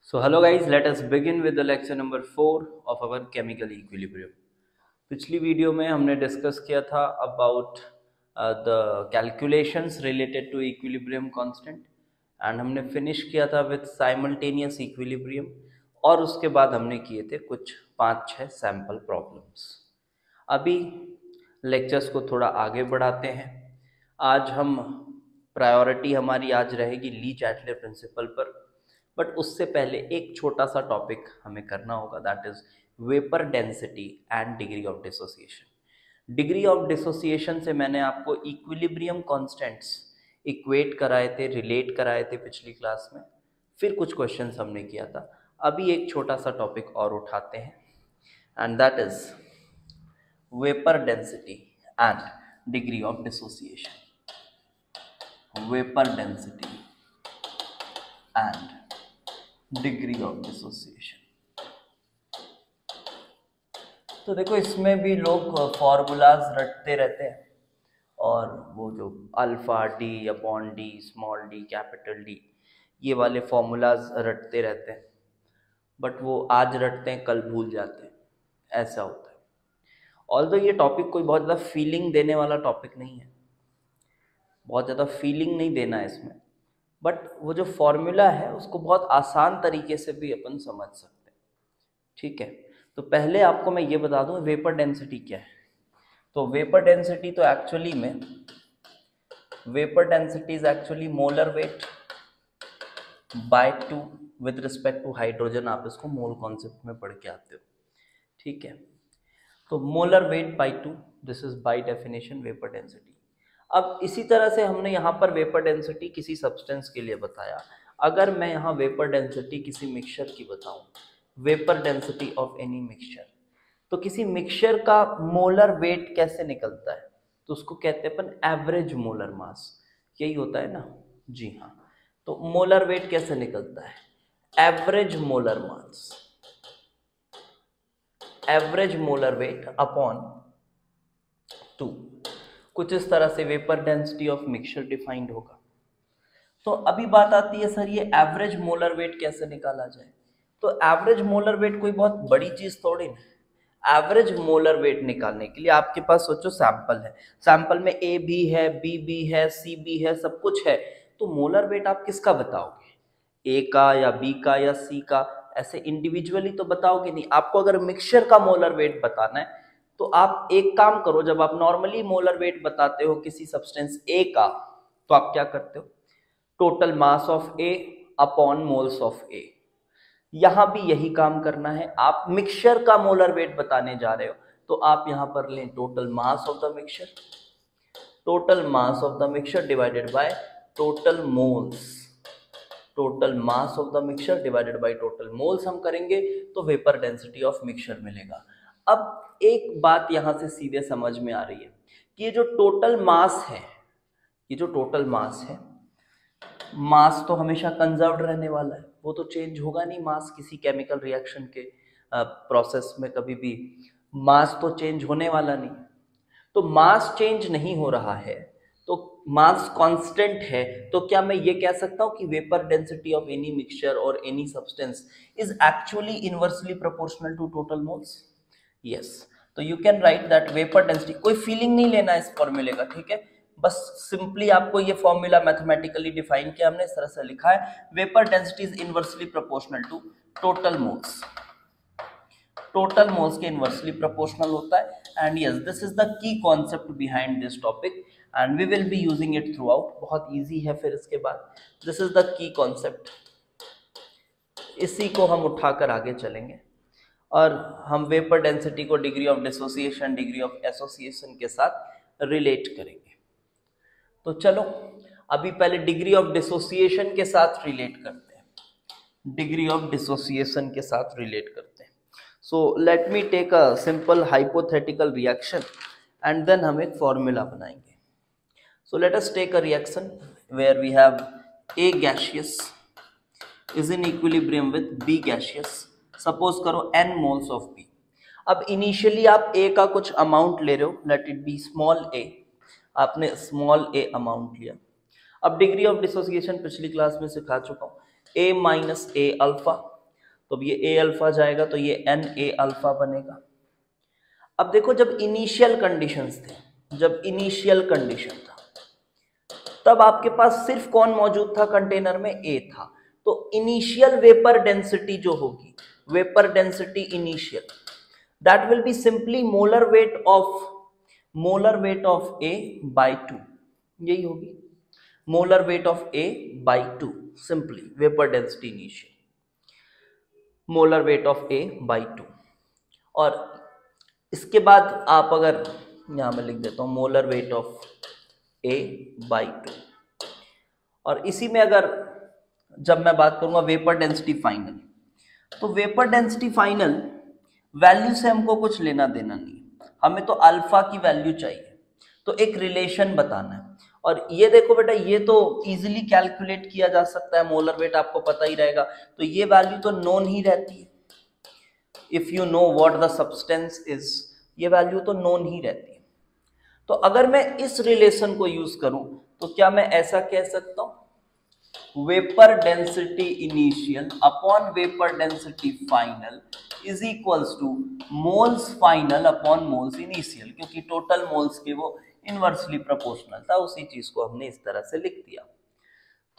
So hello guys, let us begin with the lecture number 4 of our chemical equilibrium. पिछली video में हमने discuss किया था about the calculations related to equilibrium constant and हमने finish किया था with simultaneous equilibrium और उसके बाद हमने किए थे कुछ 5-6 सैम्पल प्रॉब्लम्स। अभी लेक्चर्स को थोड़ा आगे बढ़ाते हैं। आज हम प्रायोरिटी हमारी आज रहेगी ली चैटले प्रिंसिपल पर, बट उससे पहले एक छोटा सा टॉपिक हमें करना होगा, that is vapour density and degree of dissociation. Degree of dissociation से मैंने आपको इक्विलिब्रियम कांस्टेंट्स इक्वेट कराए थे, रिलेट कराए थे पिछली क्लास में, फिर कुछ क्वेश्चंस हमने किया था। अभी एक छोटा सा टॉपिक और उठाते हैं and that is vapour density and degree of dissociation. Vapour density and degree of dissociation. तो देखो, इसमें भी लोग फॉर्मूलाज रटते रहते हैं और वो जो alpha D upon D, small D, capital D, ये वाले फॉर्मूलाज रटते रहते हैं, बट वो आज रटते हैं कल भूल जाते हैं, ऐसा होता है। ऑल्दो ये टॉपिक कोई बहुत ज़्यादा फीलिंग देने वाला टॉपिक नहीं है, बहुत ज़्यादा फीलिंग नहीं देना है इसमें, बट वो जो फॉर्मूला है उसको बहुत आसान तरीके से भी अपन समझ सकते हैं। ठीक है, तो पहले आपको मैं ये बता दूं वेपर डेंसिटी क्या है। तो वेपर डेंसिटी तो एक्चुअली में vapour density is actually molar weight by 2 with respect to hydrogen. आप इसको मोल कॉन्सेप्ट में पढ़ के आते हो। ठीक है, तो molar weight by 2, this is by definition vapour density. अब इसी तरह से हमने यहाँ पर वेपर डेंसिटी किसी सब्सटेंस के लिए बताया। अगर मैं यहाँ वेपर डेंसिटी किसी मिक्सचर की बताऊँ, vapour density of any mixture, तो किसी मिक्सचर का मोलर वेट कैसे निकलता है, तो उसको कहते हैं अपन एवरेज मोलर मास। यही होता है ना जी हाँ। तो मोलर वेट कैसे निकलता है, average molar mass, average molar weight upon 2। कुछ इस तरह से vapour density of mixture defined होगा। तो अभी बात आती है सर ये एवरेज मोलर वेट कैसे निकाला जाए। तो एवरेज मोलर वेट कोई बहुत बड़ी चीज थोड़ी ना। एवरेज मोलर वेट निकालने के लिए आपके पास सोचो सैंपल है, सैंपल में ए भी है, बी भी है, सी भी है, सब कुछ है। तो मोलर वेट आप किसका बताओगे, ए का या बी का या सी का, ऐसे इंडिविजुअली तो बताओगे नहीं। आपको अगर मिक्सचर का मोलर वेट बताना है तो आप एक काम करो, जब आप नॉर्मली मोलर वेट बताते हो किसी सब्सटेंस ए का, तो आप क्या करते हो, total mass of A upon moles of A. यहां भी यही काम करना है। आप मिक्सचर का मोलर वेट बताने जा रहे हो तो आप यहां पर लें total mass of the mixture, total mass of the mixture divided by total moles, total mass of the mixture divided by total moles हम करेंगे तो वेपर डेंसिटी ऑफ मिक्सचर मिलेगा। अब एक बात यहां से सीधे समझ में आ रही है कि ये जो टोटल मास है, ये जो टोटल मास है, मास तो हमेशा कंजर्व्ड रहने वाला है, वो तो चेंज होगा नहीं। मास किसी केमिकल रिएक्शन के प्रोसेस में कभी भी मास तो चेंज होने वाला नहीं। तो मास चेंज नहीं हो रहा है, तो मास कांस्टेंट है, तो क्या मैं ये कह सकता हूं कि vapour density of any mixture और any substance is actually inversely proportional to total moles? Yes, तो you can write that vapour density, कोई फीलिंग नहीं लेना इस फॉर्मूले का, ठीक है, बस सिंपली आपको ये फॉर्मूला मैथमेटिकली डिफाइन किया हमने, इस तरह से लिखा है, vapour density is inversely proportional to total moles, total moles के इनवर्सली प्रोपोर्शनल होता है। And yes, this is the key concept behind this topic and we will be using it throughout. बहुत इजी है। फिर इसके बाद this is the key concept, इसी को हम उठाकर आगे चलेंगे और हम वेपर डेंसिटी को degree of dissociation, degree of association के साथ रिलेट करेंगे। तो चलो अभी पहले डिग्री ऑफ डिसोसिएशन के साथ रिलेट करते हैं, डिग्री ऑफ डिसोसिएशन के साथ रिलेट करते हैं। So let me take a simple hypothetical reaction and then हम एक फॉर्मूला बनाएंगे। So let us take a reaction where we have A gaseous is in equilibrium with B gaseous. Suppose करो n moles of B। अब initially आप A का कुछ amount ले रहे हो, let it be small a, आपने स्मॉल a अमाउंट लिया। अब डिग्री ऑफ डिसोसिएशन पिछली क्लास में सिखा चुका हूं, a माइनस a अल्फा तो अब ये ए अल्फा जाएगा तो ये एन ए अल्फा बनेगा। अब देखो जब इनिशियल कंडीशंस थे, जब इनिशियल कंडीशन था तब आपके पास सिर्फ कौन मौजूद था कंटेनर में, ए था। तो इनिशियल वेपर डेंसिटी जो होगी, vapour density initial, that will be simply molar weight of A by 2, यही होगी molar weight of A by 2, simply vapour density initial molar weight of A by 2। और इसके बाद आप अगर यहां मैं लिख देता हूं molar weight of A by 2, और इसी में अगर जब मैं बात करूंगा वेपर डेंसिटी फाइनल, तो वेपर डेंसिटी फाइनल वैल्यू से हमको कुछ लेना देना नहीं, हमें तो अल्फा की वैल्यू चाहिए, तो एक रिलेशन बताना है। और ये देखो बेटा, ये तो इजीली कैलकुलेट किया जा सकता है, मोलर वेट आपको पता ही रहेगा, तो ये वैल्यू तो नोन ही रहती है। If you know what the substance is, ये वैल्यू तो नोन ही रहती है। तो अगर मैं इस रिलेशन को यूज करूं तो क्या मैं ऐसा कह सकता हूं, vapour density initial upon vapour density final is equals two moles final upon moles initial, क्योंकि टोटल मोल्स के वो इनवर्सली प्रोपोर्शनल था, उसी चीज को हमने इस तरह से लिख दिया।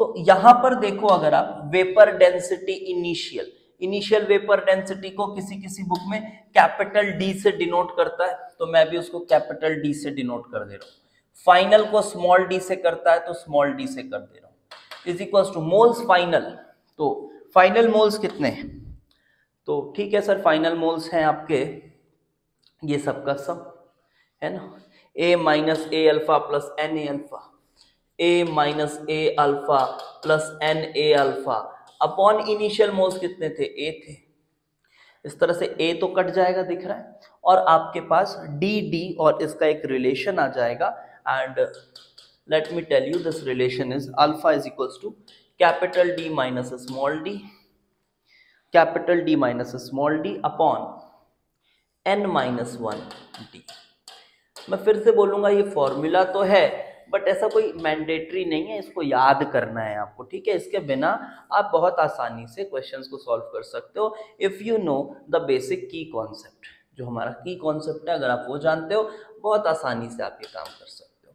तो यहां पर देखो, अगर आप vapour density initial vapour density को किसी किसी बुक में कैपिटल डी से डिनोट करता है, तो मैं भी उसको कैपिटल डी से डिनोट कर दे रहा हूं। फाइनल को स्मॉल डी से करता है तो स्मॉल डी से कर दे रहा हूं, is equals two moles final. तो फाइनल मोल्स कितने हैं, तो ठीक है सर, फाइनल मोल्स हैं आपके ये सबका सब है ना, a minus a alpha plus n a alpha, a minus a alpha plus n a alpha upon initial moles कितने थे, ए थे। इस तरह से ए तो कट जाएगा दिख रहा है, और आपके पास डी डी और इसका एक रिलेशन आ जाएगा, and let me tell you this relation is alpha is equals to capital D minus small D, capital D minus small D upon N minus 1 D. मैं फिर से बोलूंगा, ये फॉर्मूला तो है बट ऐसा कोई मैंडेटरी नहीं है, इसको याद करना है आपको, ठीक है। इसके बिना आप बहुत आसानी से क्वेश्चंस को सॉल्व कर सकते हो if you know the basic की कॉन्सेप्ट। जो हमारा की कॉन्सेप्ट है, अगर आप वो जानते हो, बहुत आसानी से आप ये काम कर सकते हो।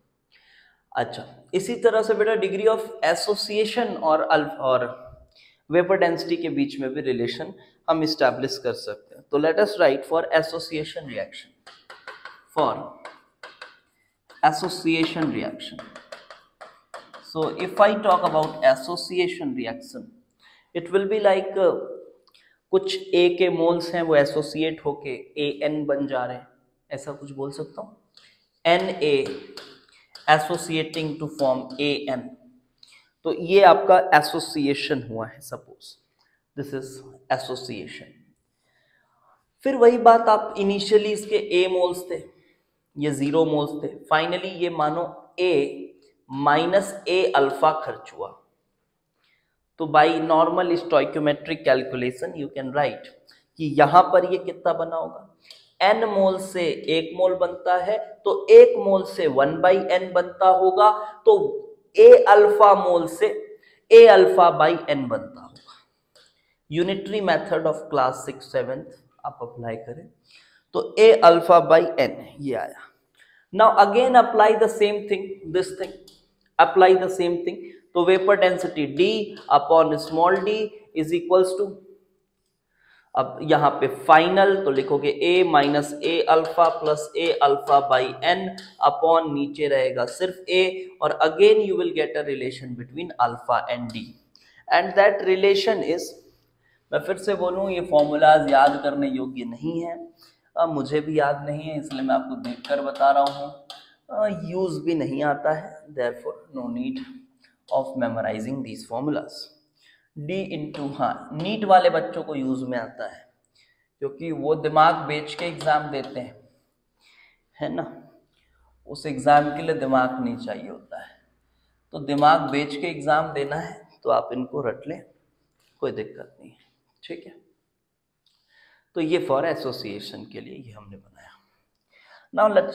अच्छा, इसी तरह से बेटा डिग्री ऑफ एसोसिएशन और वेपर डेंसिटी के बीच में भी रिलेशन हम इस्टेब्लिश कर सकते हैं। तो let us right for association reaction, for association reaction. So if I talk about association reaction, it will be like कुछ A के मोल्स हैं वो एसोसिएट होके AN बन जा रहे हैं, ऐसा कुछ बोल सकता हूँ, Na associating to form AN, तो ये आपका एसोसिएशन हुआ है, सपोज दिस इज एसोसिएशन। फिर वही बात, आप इनिशियली इसके A मोल्स थे, ये 0 मोल्स थे, फाइनली ये मानो A माइनस ए अल्फा खर्च हुआ, तो by normal stoichiometric calculation you can right कि यहां पर ये कितना बना होगा, n मोल से 1 मोल बनता है, तो 1 मोल से 1/n बनता होगा, तो A अल्फा मोल से A अल्फा बाई n बनता होगा। यूनिटरी मेथड ऑफ क्लास 6-7 आप अप्लाई करें तो A अल्फा बाई n ये आया। Now again apply the same thing, this thing apply the same thing, तो vapour density D upon small d is equals to, अब यहां पे फाइनल तो लिखोगे A minus a alpha plus a alpha by n upon नीचे रहेगा सिर्फ A, और again you will get a relation between alpha and D, and that relation is, मैं फिर से बोलूं ये फॉर्मूलाज याद करने योग्य नहीं है, मुझे भी याद नहीं है, इसलिए मैं आपको देखकर बता रहा हूँ, यूज भी नहीं आता है, therefore no need of memorizing these formulas. D into, हाँ नीट वाले बच्चों को यूज में आता है, क्योंकि वो दिमाग बेच के एग्जाम देते हैं, है ना, उस एग्जाम के लिए दिमाग नहीं चाहिए होता है, तो दिमाग बेच के एग्जाम देना है तो आप इनको रट लें, कोई दिक्कत नहीं है, ठीक है। तो ये फॉर एसोसिएशन के लिए ये हमने बनाया। Now let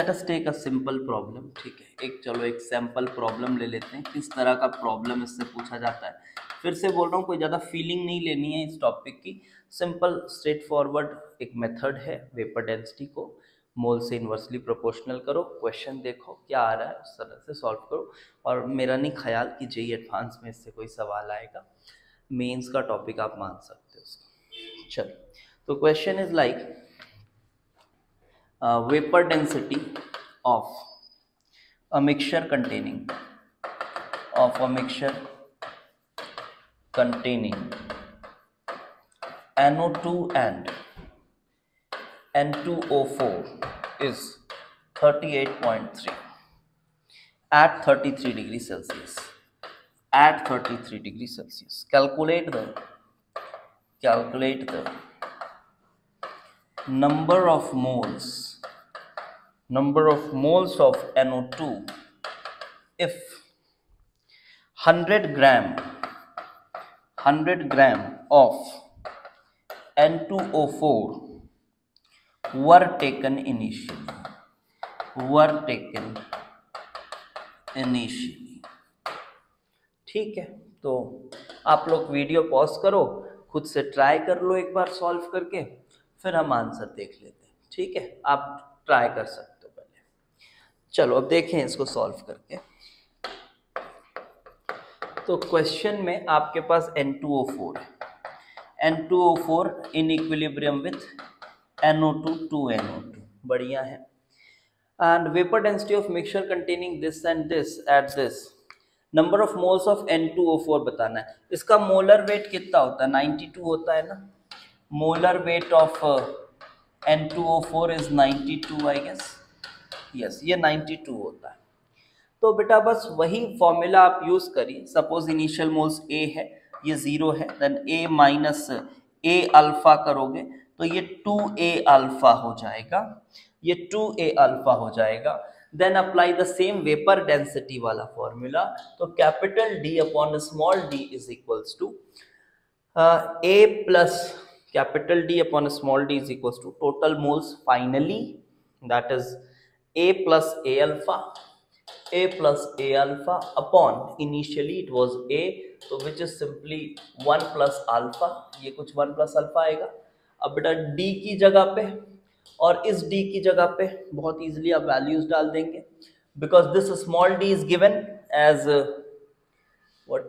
us take a simple problem, ठीक है। एक चलो एक सैंपल प्रॉब्लम ले लेते हैं, किस तरह का प्रॉब्लम इससे पूछा जाता है। फिर से बोल रहा हूँ, कोई ज़्यादा फीलिंग नहीं लेनी है इस टॉपिक की। सिंपल स्ट्रेट फॉरवर्ड एक मेथड है, वेपर डेंसिटी को मोल से इन्वर्सली प्रोपोर्शनल करो, क्वेश्चन देखो क्या आ रहा है उस तरह से सॉल्व करो। और मेरा नहीं ख्याल कि जेईई एडवांस में इससे कोई सवाल आएगा, मेंस का टॉपिक आप मान सकते हो उसको। चलो, तो question is like vapor density of a mixture containing NO2 and N2O4 is 38.3 at 33 degrees Celsius. At 33 degrees Celsius, calculate the number of moles of NO2 if 100 gram of N2O4 were taken initially. ठीक है, तो आप लोग video pause करो, खुद से try कर लो एक बार सॉल्व करके, फिर हम आंसर देख लेते हैं। ठीक है, आप ट्राई कर सकते हो पहले। चलो अब देखें इसको सॉल्व करके। तो क्वेश्चन में आपके पास N2O4 है, N2O4 in equilibrium with NO2 2NO2, बढ़िया है। And vapour density of mixture containing this and this at this, number of moles of N2O4 बताना है। इसका मोलर वेट कितना होता है? 92 होता है ना। Molar weight of N2O4 is 92 I guess, yes ये 92 होता है। तो बेटा बस वही फॉर्मूला आप यूज करिए। सपोज इनिशियल मोल्स A है, ये 0 है, then A minus A alpha करोगे तो ये 2A अल्फा हो जाएगा, ये 2A अल्फा हो जाएगा। Then apply the same vapour density वाला फॉर्मूला, तो capital D upon small d is equals to A plus capital D upon small d is equals to total moles finally, that is A plus A alpha, A plus A alpha upon initially it was A, तो which is simply 1 plus alpha, ये कुछ 1 plus alpha आएगा। अब बेटा D की जगह पे और इस D की जगह पे बहुत इजीली आप वैल्यूज डाल देंगे, because this small d is given as what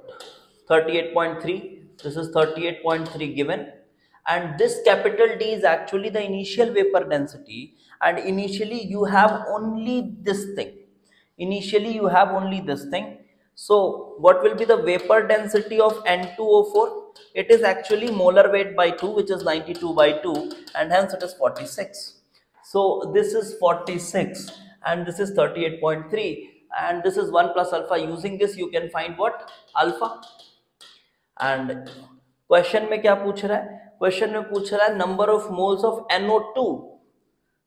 38.3, this is 38.3 given, and this capital D is actually the initial vapor density, and initially you have only this thing. So what will be the vapor density of N2O4? It is actually molar weight by 2, which is 92 by 2, and hence it is 46. So this is 46 and this is 38.3, and this is 1 plus alpha. Using this you can find what? Alpha. And question में क्या पूछ रहा है? Question में पूछ रहा है number of moles of NO2।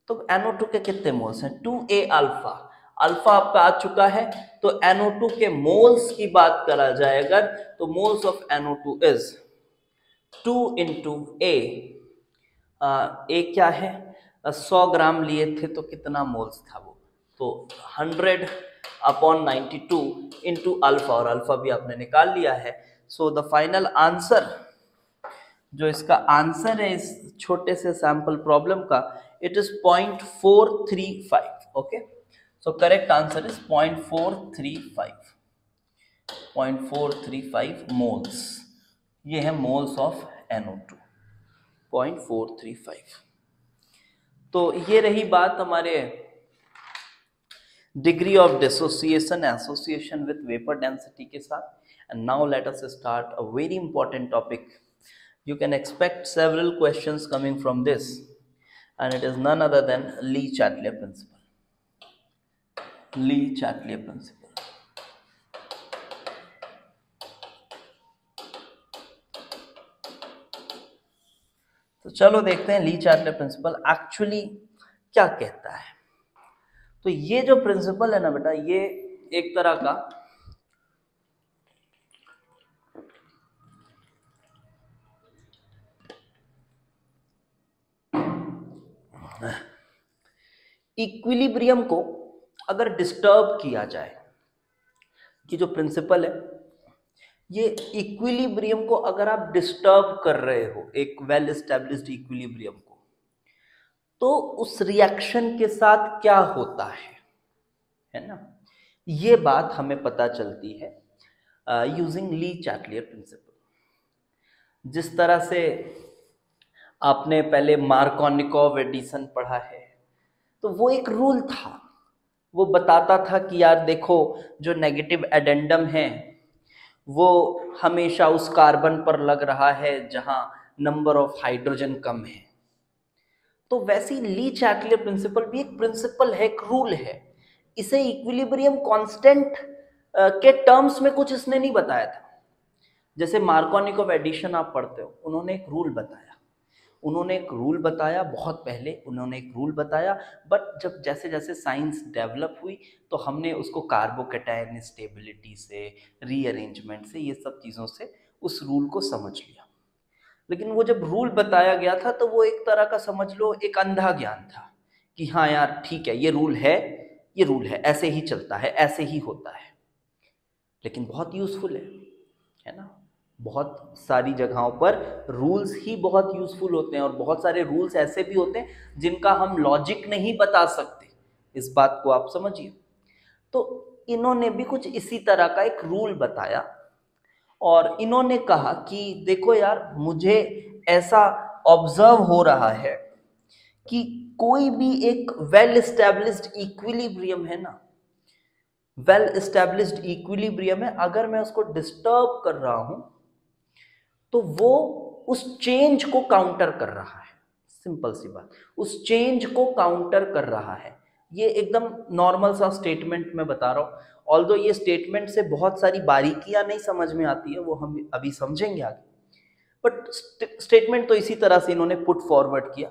तो NO2 के कितने मोल्स हैं? 2A अल्फा, अल्फा आपका आ चुका है, तो NO2 के मोल्स की बात करा जाए अगर, तो moles of NO2 is 2 into A। A क्या है? 100 ग्राम लिए थे तो कितना मोल्स था वो? तो 100 अपॉन 92 इंटू अल्फा, और अल्फा भी आपने निकाल लिया है। सो द फाइनल आंसर, जो इसका आंसर है इस छोटे से सैंपल प्रॉब्लम का, it is 0.435। Okay, so correct answer is 0.435 moles. ये है मोल्स ऑफ NO2, 0.435। तो ये रही बात हमारे degree of dissociation association with vapour density के साथ। And now let us start a very important topic. You can expect several questions coming from this, and it is none other than Lee-Chatelier principle. Lee-Chatelier principle. तो चलो देखते हैं ली-चाटले principle actually क्या कहता है। तो ये जो प्रिंसिपल है ना बेटा, ये एक तरह का इक्विलिब्रियम को अगर डिस्टर्ब किया जाए, कि जो प्रिंसिपल है, ये इक्विलिब्रियम को अगर आप डिस्टर्ब कर रहे हो, एक वेल एस्टेब्लिश्ड इक्विलिब्रियम को, तो उस रिएक्शन के साथ क्या होता है ना, ये बात हमें पता चलती है यूजिंग ली चैटलियर प्रिंसिपल। जिस तरह से आपने पहले मार्कोनिकोव एडिशन पढ़ा है, तो वो एक रूल था, वो बताता था कि यार देखो, जो नेगेटिव एडेंडम है वो हमेशा उस कार्बन पर लग रहा है जहां नंबर ऑफ हाइड्रोजन कम है। तो वैसी ली चैटलियर प्रिंसिपल भी एक प्रिंसिपल है, एक रूल है। इसे इक्विलिब्रियम कांस्टेंट के टर्म्स में कुछ इसने नहीं बताया था। जैसे मार्कोनिकोव एडिशन आप पढ़ते हो, उन्होंने एक रूल बताया, बहुत पहले उन्होंने एक रूल बताया, बट जब जैसे जैसे साइंस डेवलप हुई तो हमने उसको कार्बोकैटायन स्टेबिलिटी से, रीअरेंजमेंट से, ये सब चीज़ों से उस रूल को समझ लिया। लेकिन वो जब रूल बताया गया था तो वो एक तरह का समझ लो एक अंधा ज्ञान था कि हाँ यार ठीक है, ये रूल है, ऐसे ही चलता है, ऐसे ही होता है। लेकिन बहुत यूजफुल है ना। बहुत सारी जगहों पर रूल्स ही बहुत यूजफुल होते हैं, और बहुत सारे रूल्स ऐसे भी होते हैं जिनका हम लॉजिक नहीं बता सकते। इस बात को आप समझिए। तो इन्होंने भी कुछ इसी तरह का एक रूल बताया, और इन्होंने कहा कि देखो यार, मुझे ऐसा ऑब्जर्व हो रहा है कि कोई भी एक वेल एस्टेब्लिश्ड इक्विलिब्रियम है ना, वेल एस्टेब्लिश्ड इक्विलिब्रियम है, अगर मैं उसको डिस्टर्ब कर रहा हूं तो वो उस चेंज को काउंटर कर रहा है। सिंपल सी बात, उस चेंज को काउंटर कर रहा है। ये एकदम नॉर्मल सा स्टेटमेंट मैं बता रहा हूं, ऑल्दो ये स्टेटमेंट से बहुत सारी बारीकियां नहीं समझ में आती है, वो हम अभी समझेंगे आगे। बट स्टेटमेंट तो इसी तरह से इन्होंने पुट फॉरवर्ड किया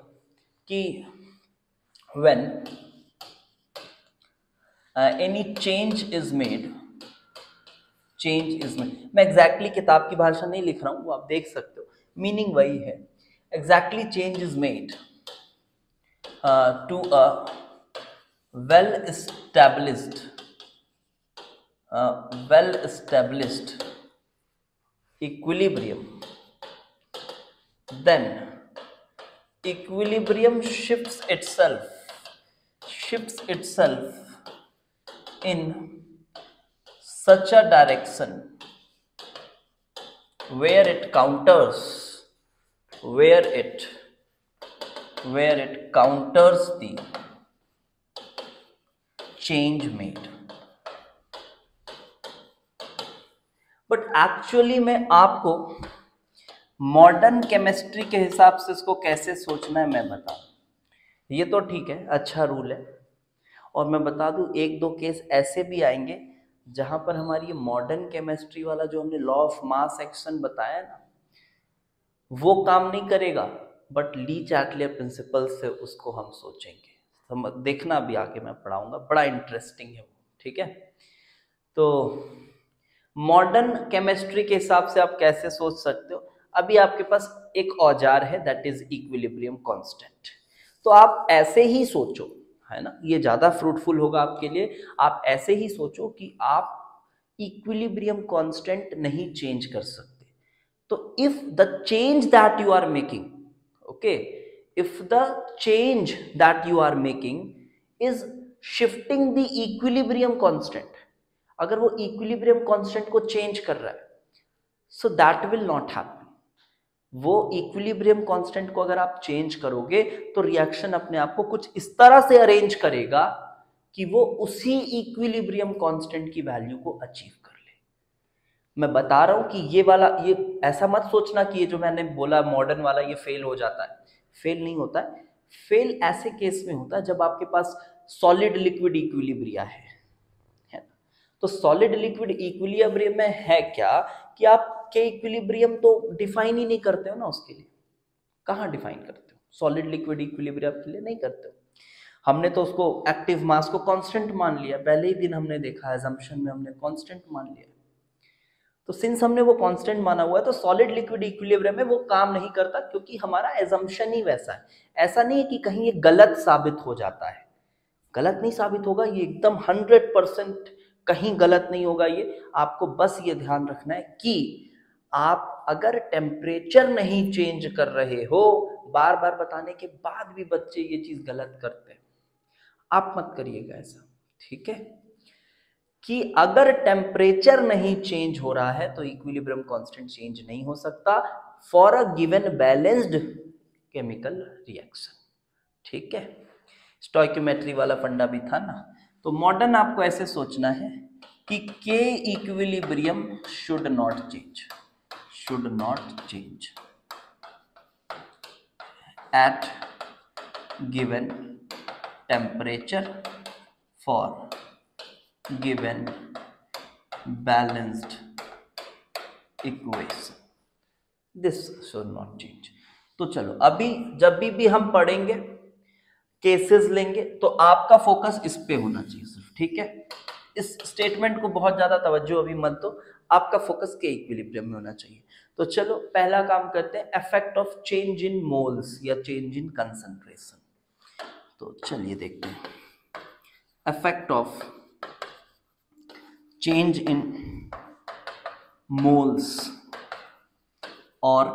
कि when any change is made, मैं एग्जैक्टली किताब की भाषा नहीं लिख रहा हूं, वो आप देख सकते हो, मीनिंग वही है। Exactly change is made to a well established equilibrium, then equilibrium shifts itself in such a direction where it counters the change made। But actually मैं आपको मॉडर्न केमिस्ट्री के हिसाब से इसको कैसे सोचना है मैं बताऊं। ये तो ठीक है, अच्छा रूल है, और मैं बता दूं एक दो केस ऐसे भी आएंगे जहां पर हमारी मॉडर्न केमिस्ट्री वाला जो हमने लॉ ऑफ मास एक्शन बताया ना, वो काम नहीं करेगा, बट ली चैटलियर प्रिंसिपल से उसको हम सोचेंगे। देखना भी आगे मैं पढ़ाऊंगा, बड़ा इंटरेस्टिंग है वो, ठीक है। तो मॉडर्न केमिस्ट्री के हिसाब से आप कैसे सोच सकते हो, अभी आपके पास एक औजार है, दैट इज इक्विलिब्रियम कांस्टेंट। तो आप ऐसे ही सोचो, है ना, ये ज्यादा फ्रूटफुल होगा आपके लिए। आप ऐसे ही सोचो कि आप इक्विलिब्रियम कांस्टेंट नहीं चेंज कर सकते। तो if the change that you are making, okay, if the change that you are making is shifting the equilibrium constant, अगर वो इक्विलिब्रियम कांस्टेंट को चेंज कर रहा है, so that will not happen. वो इक्विलिब्रियम कांस्टेंट को अगर आप चेंज करोगे तो रिएक्शन अपने आप को कुछ इस तरह से अरेंज करेगा कि वो उसी इक्विलिब्रियम कांस्टेंट की वैल्यू को अचीव कर ले। मैं बता रहा हूं कि ये वाला, ये ऐसा मत सोचना कि ये जो मैंने बोला मॉडर्न वाला ये फेल हो जाता है। फेल नहीं होता है। फेल ऐसे केस में होता है जब आपके पास सॉलिड लिक्विड इक्विलिब्रिया है। तो सॉलिड लिक्विड इक्विलिब्रियम में है क्या कि आप के इक्विलिब्रियम तो डिफाइन ही नहीं करते हो ना, उसके लिए कहाँ डिफाइन करते हो, सॉलिड लिक्विड इक्विलिब्रियम के लिए नहीं करते हो। हमने तो उसको एक्टिव मास को कांस्टेंट मान लिया, पहले ही दिन हमने देखा असम्पशन में हमने कांस्टेंट मान लिया। तो सिंस हमने वो कांस्टेंट माना हुआ है तो सॉलिड लिक्विड इक्विलिब्रियम में वो काम नहीं करता, क्योंकि हमारा असम्पशन ही वैसा है। ऐसा नहीं है कि कहीं ये गलत साबित हो जाता है, गलत नहीं साबित होगा, ये एकदम 100% कहीं गलत नहीं होगा। ये आपको बस ये ध्यान रखना है कि आप अगर टेम्परेचर नहीं चेंज कर रहे हो, बार बार बताने के बाद भी बच्चे ये चीज गलत करते हैं, आप मत करिएगा ऐसा, ठीक है। कि अगर टेम्परेचर नहीं चेंज हो रहा है तो इक्विलिब्रियम कांस्टेंट चेंज नहीं हो सकता for a given balanced chemical reaction, ठीक है। स्टोइकियोमेट्री वाला फंडा भी था ना। तो मॉडर्न आपको ऐसे सोचना है कि के equilibrium should not change at given temperature for given balanced equation, this should not change। तो चलो अभी जब भी हम पढ़ेंगे केसेस लेंगे तो आपका फोकस इस पे होना चाहिए सिर्फ, ठीक है। इस स्टेटमेंट को बहुत ज्यादा तवज्जो अभी मत दो, आपका फोकस के इक्विलिब्रियम में होना चाहिए। तो चलो पहला काम करते हैं, effect of change in moles या चेंज इन कंसंट्रेशन। तो चलिए देखते हैं effect of change in moles और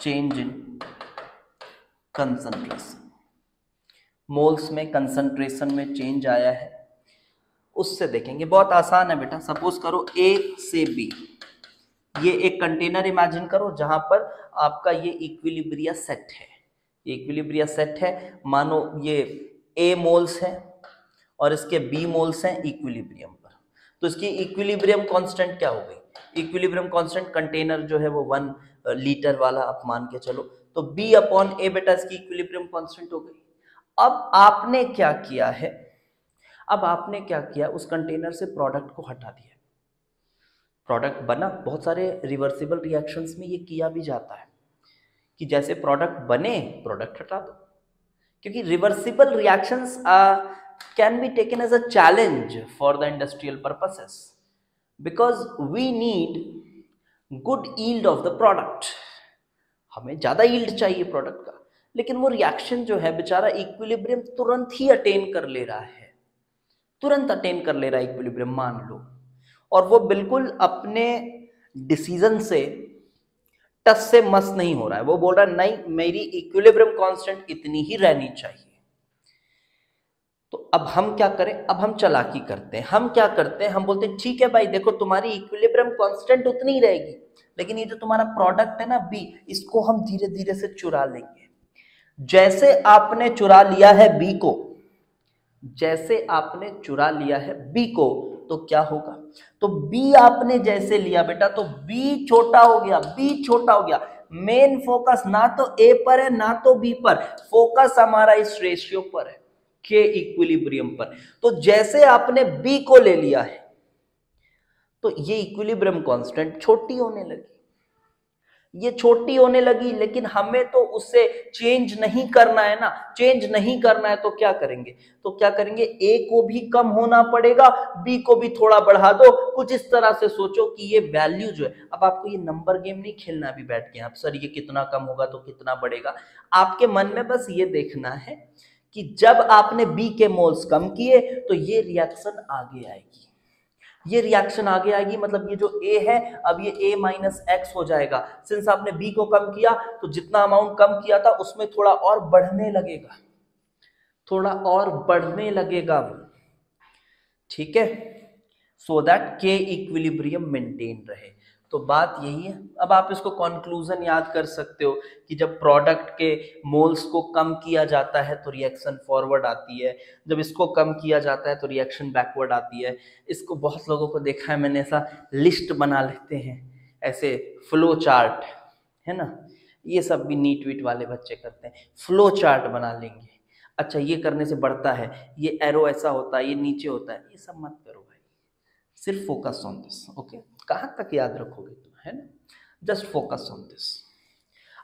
चेंज इन कंसंट्रेशन। मोल्स में कंसंट्रेशन में चेंज आया है, उससे देखेंगे। बहुत आसान है बेटा। सपोज करो ए से बी, ये एक कंटेनर इमेजिन करो जहां पर आपका ये इक्विलिब्रिया सेट है। ये इक्विलिब्रिया सेट है, मानो ये ए मोल्स है और इसके बी मोल्स हैं इक्विलिब्रियम पर। तो इसकी इक्विलिब्रियम कांस्टेंट क्या हो गई? इक्विलिब्रियम कांस्टेंट कंटेनर जो है वो 1 लीटर वाला आप मान के चलो, तो बी अपॉन ए बेटा इसकी इक्विलिब्रियम कांस्टेंट हो गई। अब आपने क्या किया है, अब आपने क्या किया, उस कंटेनर से प्रोडक्ट को हटा दिया। प्रोडक्ट बना, बहुत सारे रिवर्सिबल रिएक्शंस में ये किया भी जाता है कि जैसे प्रोडक्ट बने प्रोडक्ट हटा दो, क्योंकि reversible reactions can be taken as a challenge for the industrial purposes because we need good yield of the product. हमें ज्यादा यील्ड चाहिए प्रोडक्ट का, लेकिन वो रिएक्शन जो है बेचारा इक्विलिब्रियम तुरंत ही अटेन कर ले रहा है, तुरंत अटेन कर ले रहा है इक्विलिब्रियम मान लो, और वो बिल्कुल अपने डिसीजन से टस से मस नहीं हो रहा है। वो बोल रहा है नहीं, मेरी इक्विलिब्रियम कांस्टेंट इतनी ही रहनी चाहिए। तो अब हम क्या करें, अब हम चालाकी करते हैं। हम क्या करते हैं, हम बोलते हैं ठीक है भाई देखो तुम्हारी इक्विलिब्रियम कांस्टेंट उतनी ही रहेगी, लेकिन ये जो तुम्हारा प्रोडक्ट है ना बी, इसको हम धीरे धीरे से चुरा लेंगे। जैसे आपने चुरा लिया है बी को, जैसे आपने चुरा लिया है बी को, तो क्या होगा, तो बी आपने जैसे लिया बेटा तो बी छोटा हो गया, बी छोटा हो गया। मेन फोकस ना तो ए पर है ना तो बी पर, फोकस हमारा इस रेशियो पर है, के इक्विलिब्रियम पर। तो जैसे आपने बी को ले लिया है तो ये इक्विलिब्रियम कांस्टेंट छोटी होने लगी, ये छोटी होने लगी, लेकिन हमें तो उससे चेंज नहीं करना है ना। चेंज नहीं करना है तो क्या करेंगे, तो क्या करेंगे, ए को भी कम होना पड़ेगा, बी को भी थोड़ा बढ़ा दो। कुछ इस तरह से सोचो कि ये वैल्यू जो है, अब आपको ये नंबर गेम नहीं खेलना अभी बैठ के आप सर ये कितना कम होगा तो कितना बढ़ेगा। आपके मन में बस ये देखना है कि जब आपने बी के मोल्स कम किए तो ये रिएक्शन आगे आएगी, ये रिएक्शन आगे आएगी, मतलब ये जो A है अब ये A माइनस एक्स हो जाएगा। सिंस आपने B को कम किया तो जितना अमाउंट कम किया था उसमें थोड़ा और बढ़ने लगेगा, थोड़ा और बढ़ने लगेगा वो, ठीक है, सो दैट के इक्विलिब्रियम मेंटेन रहे। तो बात यही है। अब आप इसको कंक्लूजन याद कर सकते हो कि जब प्रोडक्ट के मोल्स को कम किया जाता है तो रिएक्शन फॉरवर्ड आती है, जब इसको कम किया जाता है तो रिएक्शन बैकवर्ड आती है। इसको बहुत लोगों को देखा है मैंने, ऐसा लिस्ट बना लेते हैं, ऐसे फ्लो चार्ट है ना, ये सब भी नीट वीट वाले बच्चे करते हैं, फ्लो चार्ट बना लेंगे। अच्छा ये करने से बढ़ता है, ये एरो ऐसा होता है, ये नीचे होता है, ये सब मत करो भाई, सिर्फ फोकस ऑन दिस। ओके, कहाँ तक याद रखोगे तुम, है ना, जस्ट फोकस ऑन दिस।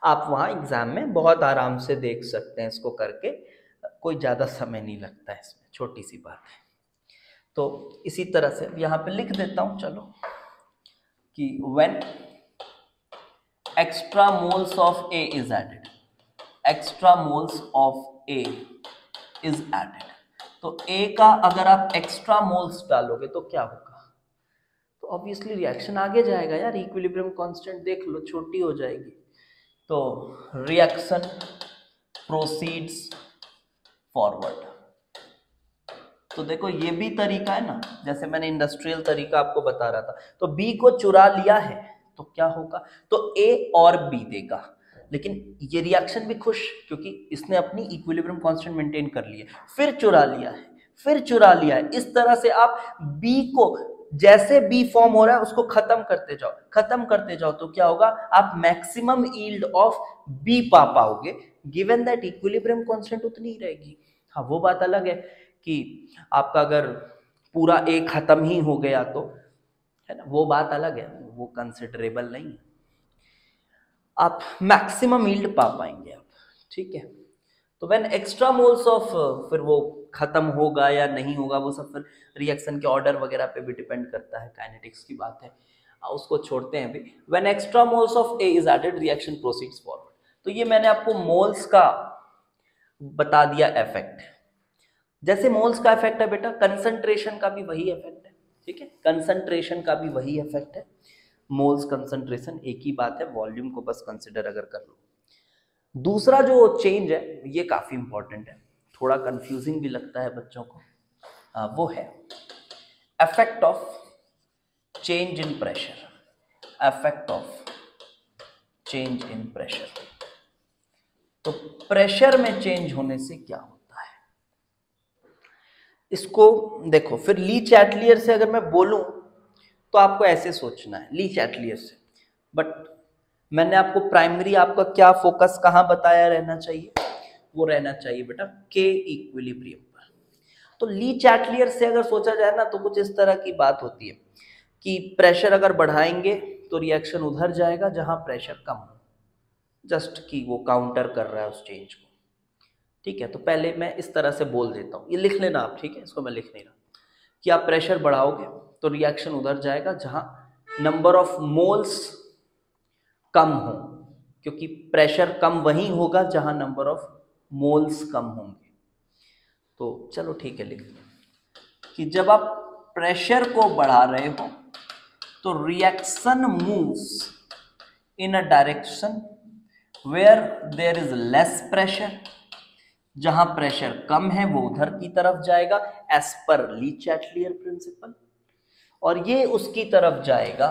आप वहाँ एग्जाम में बहुत आराम से देख सकते हैं इसको करके, कोई ज़्यादा समय नहीं लगता है इसमें, छोटी सी बात है। तो इसी तरह से यहाँ पे लिख देता हूँ चलो कि when extra moles of A is added, extra moles of A is added, तो A का अगर आप एक्स्ट्रा मोल्स डालोगे तो क्या होगा, तो ऑब्वियसली रिएक्शन आगे जाएगा यार, इक्विलिब्रियम कांस्टेंट देख लो छोटी हो जाएगी, तो रिएक्शन प्रोसीड्स फॉरवर्ड। तो देखो ये भी तरीका है ना, जैसे मैंने इंडस्ट्रियल तरीका आपको बता रहा था, तो बी को चुरा लिया है तो क्या होगा, तो ए और बी देगा, लेकिन ये रिएक्शन भी खुश क्योंकि इसने अपनी इक्विलिब्रियम कांस्टेंट मेंटेन कर लिया, फिर चुरा लिया है, फिर चुरा लिया है। इस तरह से आप बी को, जैसे बी फॉर्म हो रहा है उसको खत्म करते जाओ, खत्म करते जाओ, तो क्या होगा, आप मैक्सिमम यील्ड ऑफ बी पा पाओगे, गिवन दैट इक्विलिब्रियम कांस्टेंट उतनी ही रहेगी। हाँ वो बात अलग है कि आपका अगर पूरा ए खत्म ही हो गया तो, है ना, वो बात अलग है, वो कंसिडरेबल नहीं है, आप मैक्सिमम यील्ड पा पाएंगे आप, ठीक है। तो व्हेन एक्स्ट्रा मोल्स ऑफ, फिर वो खत्म होगा या नहीं होगा वो सब फिर रिएक्शन के ऑर्डर वगैरह पे भी डिपेंड करता है, काइनेटिक्स की बात है, उसको छोड़ते हैं अभी। When extra moles of A is added reaction proceeds forward. तो ये मैंने आपको मोल्स का बता दिया इफेक्ट। जैसे मोल्स का इफेक्ट है बेटा, कंसंट्रेशन का भी वही इफेक्ट है, ठीक है, कंसंट्रेशन का भी वही इफेक्ट है, मोल्स कंसंट्रेशन एक ही बात है, वॉल्यूम को बस कंसिडर अगर कर लो। दूसरा जो चेंज है ये काफी इंपॉर्टेंट है, थोड़ा कंफ्यूजिंग भी लगता है बच्चों को, वो है effect of change in pressure, effect of change in pressure. तो प्रेशर में चेंज होने से क्या होता है, इसको देखो, फिर ली चैटलियर से अगर मैं बोलूं तो आपको ऐसे सोचना है, ली चैटलियर से, बट मैंने आपको प्राइमरी आपका क्या फोकस कहां बताया रहना चाहिए, वो रहना चाहिए बेटा के इक्विलिब्रियम पर। तो ली चैटलियर से अगर सोचा जाए ना तो कुछ इस तरह की बात होती है कि प्रेशर अगर बढ़ाएंगे तो रिएक्शन उधर जाएगा जहां प्रेशर कम हो, जस्ट कि वो काउंटर कर रहा है उस चेंज को, ठीक है। तो पहले मैं इस तरह से बोल देता हूँ, ये लिख लेना आप, ठीक है, इसको मैं लिख नहीं रहा, कि आप प्रेशर बढ़ाओगे तो रिएक्शन उधर जाएगा जहां नंबर ऑफ मोल्स कम हो, क्योंकि प्रेशर कम वहीं होगा जहां नंबर ऑफ मोल्स कम होंगे। तो चलो ठीक है, लिख दो कि जब आप प्रेशर को बढ़ा रहे हो तो reaction moves in a direction where there is less pressure, जहां प्रेशर कम है वो उधर की तरफ जाएगा एज पर ली चैटलियर प्रिंसिपल, और ये उसकी तरफ जाएगा।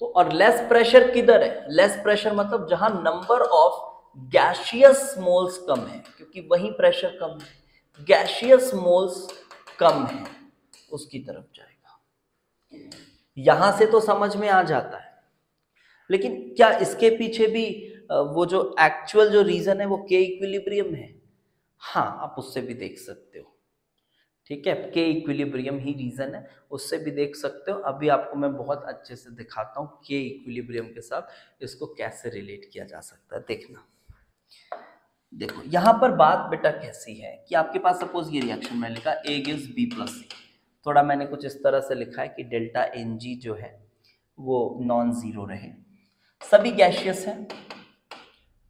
तो और लेस प्रेशर किधर है, लेस प्रेशर मतलब जहां नंबर ऑफ गैसियस मोल्स कम है, क्योंकि वहीं प्रेशर कम है, गैसियस मोल्स कम है, उसकी तरफ जाएगा। यहां से तो समझ में आ जाता है, लेकिन क्या इसके पीछे भी वो जो एक्चुअल जो रीजन है वो के इक्विलिब्रियम है, हाँ आप उससे भी देख सकते हो, ठीक है, के इक्विलिब्रियम ही रीजन है, उससे भी देख सकते हो। अभी आपको मैं बहुत अच्छे से दिखाता हूँ के इक्विलिब्रियम के साथ इसको कैसे रिलेट किया जा सकता है, देखना। देखो यहां पर बात बेटा कैसी है कि आपके पास सपोज ये रिएक्शन मैंने लिखा ए गिव्स बी प्लस सी, थोड़ा मैंने कुछ इस तरह से लिखा है कि डेल्टा एन जी जो है वो नॉन जीरो रहे, सभी गैसियस है,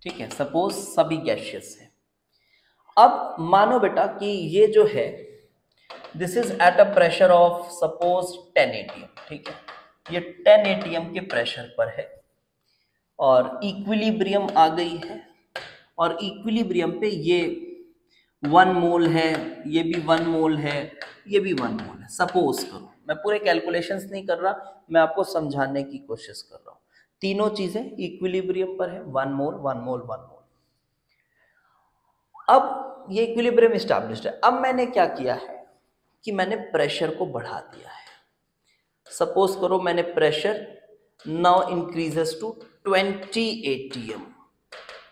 ठीक है, सपोज सभी गैसियस है। अब मानो बेटा कि ये जो है this is at a pressure of suppose 10 atm, ठीक है, ये 10 atm के प्रेशर पर है और इक्विलिब्रियम आ गई है, और इक्विलिब्रियम पे ये 1 मोल है, ये भी 1 मोल है, ये भी 1 मोल है, सपोज करो, मैं पूरे कैलकुलेशंस नहीं कर रहा, मैं आपको समझाने की कोशिश कर रहा हूं, तीनों चीजें इक्विलिब्रियम पर है, 1 मोल 1 मोल 1 मोल। अब ये इक्विलिब्रियम एस्टैब्लिश्ड है, अब मैंने क्या किया है कि मैंने प्रेशर को बढ़ा दिया है, सपोज करो मैंने pressure now increases to 20 atm।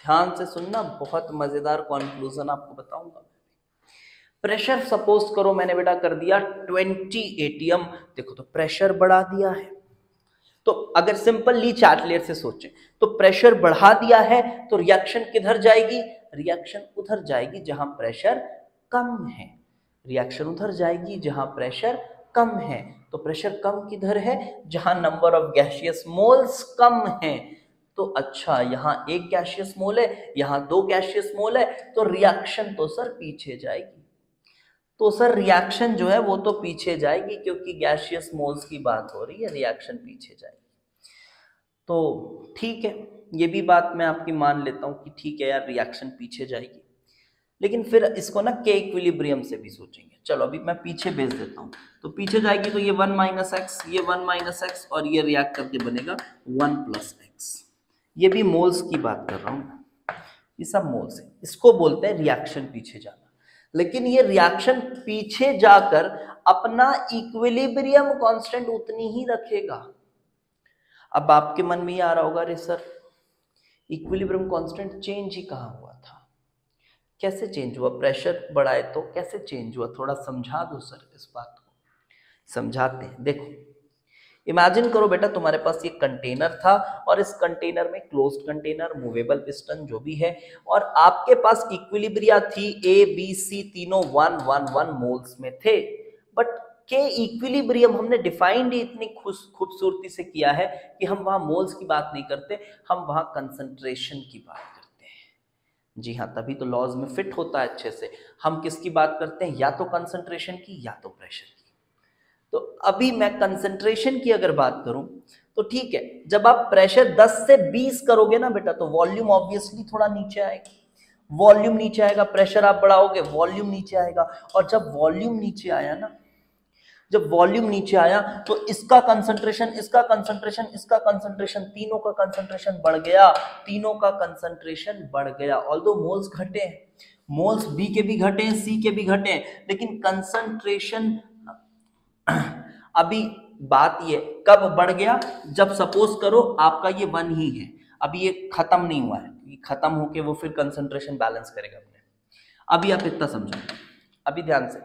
ध्यान से सुनना, बहुत मजेदार कंक्लूजन आपको बताऊंगा। प्रेशर सपोज करो मैंने बेटा कर दिया 20 atm, देखो तो प्रेशर बढ़ा दिया है, तो अगर सिंपल ली चैटलियर से सोचें तो प्रेशर बढ़ा दिया है तो रिएक्शन किधर जाएगी, रिएक्शन उधर जाएगी जहां प्रेशर कम है, रिएक्शन उधर जाएगी जहां प्रेशर कम है। तो प्रेशर कम किधर है, जहां नंबर ऑफ गैसियस मोल्स कम है, तो अच्छा यहाँ एक गैसियस मोल है, यहाँ दो गैसियस मोल है, तो रिएक्शन तो सर पीछे जाएगी। तो सर रिएक्शन जो है वो तो पीछे जाएगी, क्योंकि गैसियस मोल्स की बात हो रही है, रिएक्शन पीछे जाएगी। तो ठीक है, ये भी बात मैं आपकी मान लेता हूँ कि ठीक है यार, रिएक्शन पीछे जाएगी। लेकिन फिर इसको ना के इक्विलिब्रियम से भी सोचेंगे। चलो अभी मैं पीछे भेज देता हूँ। तो पीछे जाएगी तो ये 1 माइनस एक्स, ये 1 माइनस एक्स, और ये रिएक्ट करके बनेगा 1 प्लस एक्स। ये भी मोल्स की बात कर रहा हूँ, ये सब मोल्स है। इसको बोलते हैं रिएक्शन पीछे जाना। लेकिन ये रिएक्शन पीछे जाकर अपना इक्विलिब्रियम कांस्टेंट उतनी ही रखेगा। अब आपके मन में ये आ रहा होगा, अरे सर इक्विलिब्रियम कांस्टेंट चेंज ही कहाँ हुआ था, कैसे चेंज हुआ, प्रेशर बढ़ाए तो कैसे चेंज हुआ, थोड़ा समझा दो सर इस बात को। समझाते हैं। देखो इमेजिन करो बेटा, तुम्हारे पास ये कंटेनर था और इस कंटेनर में क्लोज्ड कंटेनर, मूवेबल पिस्टन जो भी है, और आपके पास इक्विलिब्रिया थी ए बी सी, तीनों 1 1 1 मोल्स में थे। बट के इक्विलिब्रियम हमने डिफाइंड ही इतनी खूबसूरती से किया है कि हम वहां मोल्स की बात नहीं करते, हम वहां कंसंट्रेशन की बात करते हैं। जी हाँ, तभी तो लॉज में फिट होता है अच्छे से। हम किसकी बात करते हैं, या तो कंसंट्रेशन की या तो प्रेशर की। तो अभी मैं कंसंट्रेशन की अगर बात करूं तो ठीक है, जब आप प्रेशर 10 से 20 करोगे ना बेटा, तो वॉल्यूम ऑब्वियसली थोड़ा नीचे आएगा। वॉल्यूम नीचे आएगा, प्रेशर आप बढ़ाओगे, वॉल्यूम नीचे आएगा। और जब वॉल्यूम नीचे आया ना, जब वॉल्यूम नीचे आया तो इसका कंसंट्रेशन, इसका कंसंट्रेशन, इसका कंसंट्रेशन, तीनों का कंसंट्रेशन बढ़ गया। तीनों का कंसंट्रेशन बढ़ गया। ऑल्दो मोल्स घटे हैं, मोल्स बी के भी घटे हैं, सी के भी घटे हैं, लेकिन कंसंट्रेशन अभी बात ये कब बढ़ गया, जब सपोज करो आपका ये 1 ही है, अभी ये खत्म नहीं हुआ है, ये खत्म होके वो फिर कंसंट्रेशन बैलेंस करेगा अपने। अभी आप इतना समझो, अभी ध्यान से,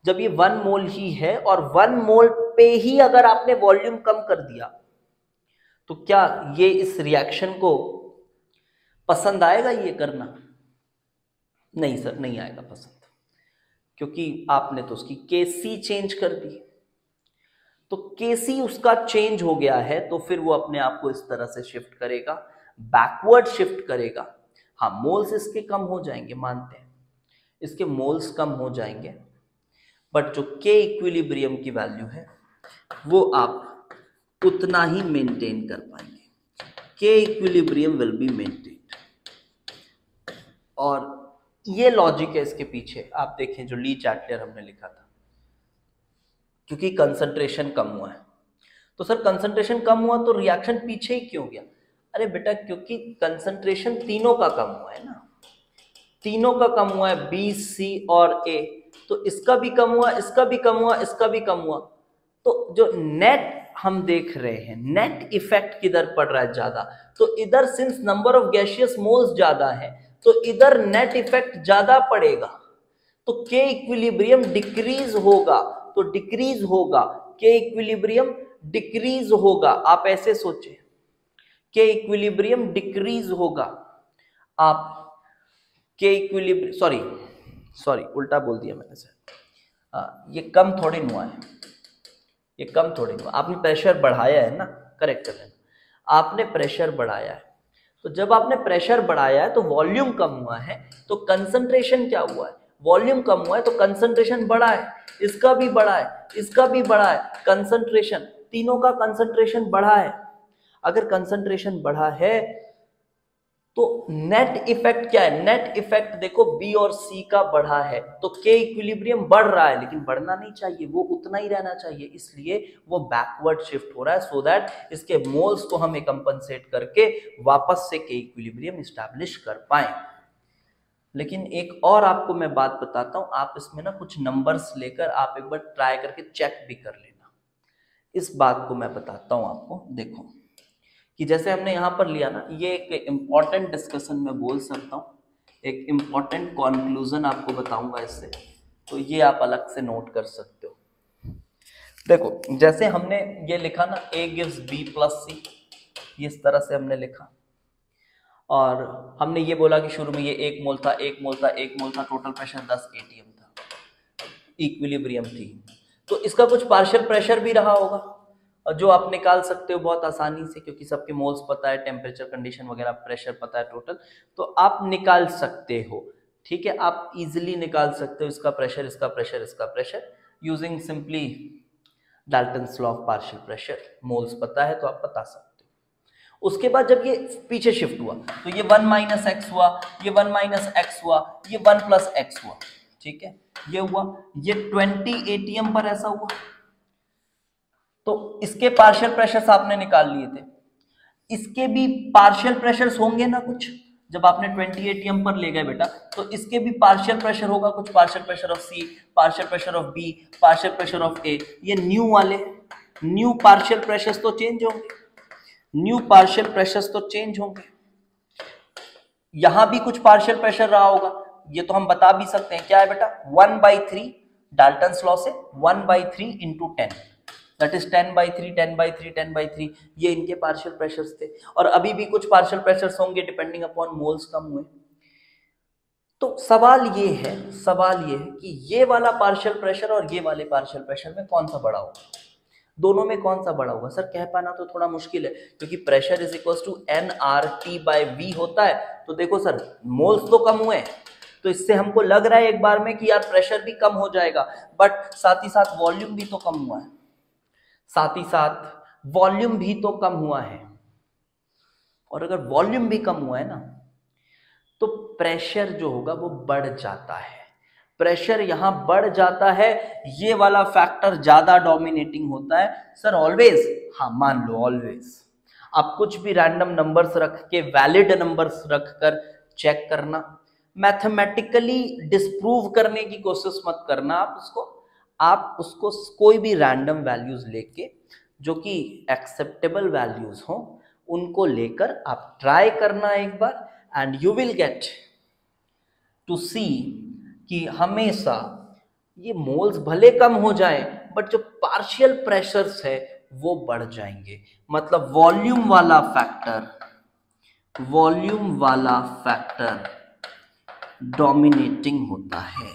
जब ये 1 मोल ही है और 1 मोल पे ही अगर आपने वॉल्यूम कम कर दिया, तो क्या ये इस रिएक्शन को पसंद आएगा ये करना? नहीं सर, नहीं आएगा पसंद, क्योंकि आपने तो उसकी केसी चेंज कर दी। तो केसी उसका चेंज हो गया है, तो फिर वो अपने आप को इस तरह से शिफ्ट करेगा, बैकवर्ड शिफ्ट करेगा। हाँ, मोल्स इसके कम हो जाएंगे, मानते हैं इसके मोल्स कम हो जाएंगे, बट जो के इक्विलिब्रियम की वैल्यू है वो आप उतना ही मेंटेन कर पाएंगे। के इक्विलिब्रियम विल बी मेंटेन। और ये लॉजिक है इसके पीछे। आप देखें जो ली चैटलर हमने लिखा था, क्योंकि कंसंट्रेशन कम हुआ है। तो सर कंसंट्रेशन कम हुआ तो रिएक्शन पीछे ही क्यों गया? अरे बेटा, क्योंकि कंसंट्रेशन तीनों का कम हुआ है ना, तीनों का कम हुआ है, बी सी और ए। तो इसका भी कम हुआ, इसका भी कम हुआ, इसका भी कम हुआ। तो जो नेट हम देख रहे हैं, नेट इफेक्ट किधर पड़ रहा है ज्यादा, तो इधर since number of gaseous moles ज्यादा है तो इधर नेट इफेक्ट ज्यादा पड़ेगा। तो के इक्विलिब्रियम डिक्रीज होगा, तो डिक्रीज होगा, के इक्विलिब्रियम डिक्रीज होगा। आप ऐसे सोचें, के इक्विलिब्रियम डिक्रीज होगा। आप के इक्विलिब्रियम, सॉरी उल्टा बोल दिया मैंने सर, ये कम थोड़ी हुआ है, ये कम थोड़ी हुआ। आपने प्रेशर बढ़ाया है ना, करेक्ट कर लेना, आपने प्रेशर बढ़ाया है। तो जब आपने प्रेशर बढ़ाया है तो वॉल्यूम कम हुआ है, तो कंसंट्रेशन क्या हुआ है, वॉल्यूम कम हुआ है तो कंसंट्रेशन बढ़ा है। इसका भी बढ़ा है, इसका भी बढ़ा है, कंसंट्रेशन, तीनों का कंसंट्रेशन बढ़ा है। अगर कंसंट्रेशन बढ़ा है तो नेट इफेक्ट क्या है, नेट इफेक्ट देखो बी और सी का बढ़ा है, तो के इक्विलिब्रियम बढ़ रहा है, लेकिन बढ़ना नहीं चाहिए, वो उतना ही रहना चाहिए, इसलिए वो बैकवर्ड शिफ्ट हो रहा है, सो दैट इसके मोल्स को हमें कंपनसेट करके वापस से के इक्विलिब्रियम एस्टैब्लिश कर पाए। लेकिन एक और आपको मैं बात बताता हूं, आप इसमें ना कुछ नंबर्स लेकर आप एक बार ट्राई करके चेक भी कर लेना। इस बात को मैं बताता हूं आपको, देखो कि जैसे हमने यहां पर लिया ना, ये एक इंपॉर्टेंट डिस्कशन में बोल सकता हूं, एक इंपॉर्टेंट कंक्लूजन आपको बताऊंगा इससे, तो ये आप अलग से नोट कर सकते हो। देखो जैसे हमने ये लिखा ना, A gives B plus C, इस तरह से हमने लिखा, और हमने ये बोला कि शुरू में ये 1 मोल था, 1 मोल था, 1 मोल था, टोटल प्रेशर 10 ATM था, इक्विलिब्रियम थी। तो इसका कुछ पार्शियल प्रेशर भी रहा होगा, जो आप निकाल सकते हो बहुत आसानी से, क्योंकि सबके मोल्स पता है, टेम्परेचर कंडीशन वगैरह, प्रेशर पता है टोटल, तो आप निकाल सकते हो। ठीक है, आप इजिली निकाल सकते हो इसका प्रेशर, इसका प्रेशर, इसका pressure, using simply Dalton's law of partial pressure. Moles पता है तो आप बता सकते हो। उसके बाद जब ये पीछे शिफ्ट हुआ तो ये 1 माइनस एक्स हुआ, ये 1 माइनस एक्स हुआ, ये 1 प्लस एक्स हुआ। ठीक है, ये हुआ, ये 20 एटीएम पर ऐसा हुआ। तो इसके पार्शियल प्रेशर्स आपने निकाल लिए थे, इसके भी पार्शियल प्रेशर्स होंगे ना कुछ, जब आपने 20 एटीएम पर ले गए बेटा, तो इसके भी पार्शियल प्रेशर होगा कुछ, partial pressure of C, partial pressure of B, partial pressure of A. ये न्यू वाले, न्यू पार्शियल प्रेशर्स तो चेंज होंगे, न्यू पार्शियल प्रेशर्स तो चेंज होंगे। यहां भी कुछ पार्शियल प्रेशर रहा होगा, ये तो हम बता भी सकते हैं, क्या है बेटा, 1/3 डाल्टन्स लॉ से 1/3 इंटू 10, दैट इज 10/3 10/3 10/3, ये इनके पार्शियल प्रेशर्स थे। और अभी भी कुछ पार्शियल प्रेशर्स होंगे डिपेंडिंग अपॉन मोल्स कम हुए। तो सवाल ये है कि ये वाला पार्शियल प्रेशर और ये वाले पार्शियल प्रेशर में कौन सा बड़ा होगा, दोनों में कौन सा बड़ा होगा। सर कह पाना तो थोड़ा मुश्किल है, क्योंकि pressure is equal to nRT/V होता है। तो देखो सर, मोल्स तो कम हुए हैं, तो इससे हमको लग रहा है एक बार में कि यार प्रेशर भी कम हो जाएगा, बट साथ ही साथ वॉल्यूम भी तो कम हुआ है, साथ ही साथ वॉल्यूम भी तो कम हुआ है। और अगर वॉल्यूम भी कम हुआ है ना, तो प्रेशर जो होगा वो बढ़ जाता है, प्रेशर यहां बढ़ जाता है, ये वाला फैक्टर ज्यादा डोमिनेटिंग होता है। सर ऑलवेज, हाँ मान लो ऑलवेज, आप कुछ भी रैंडम नंबर्स रख के, वैलिड नंबर्स रख कर चेक करना, मैथमेटिकली डिस्प्रूव करने की कोशिश मत करना। आप उसको कोई भी रैंडम वैल्यूज लेके, जो कि एक्सेप्टेबल वैल्यूज हो, उनको लेकर आप ट्राई करना एक बार, and you will get to see कि हमेशा ये मोल्स भले कम हो जाए, बट जो पार्शियल प्रेशर्स है वो बढ़ जाएंगे। मतलब वॉल्यूम वाला फैक्टर डोमिनेटिंग होता है,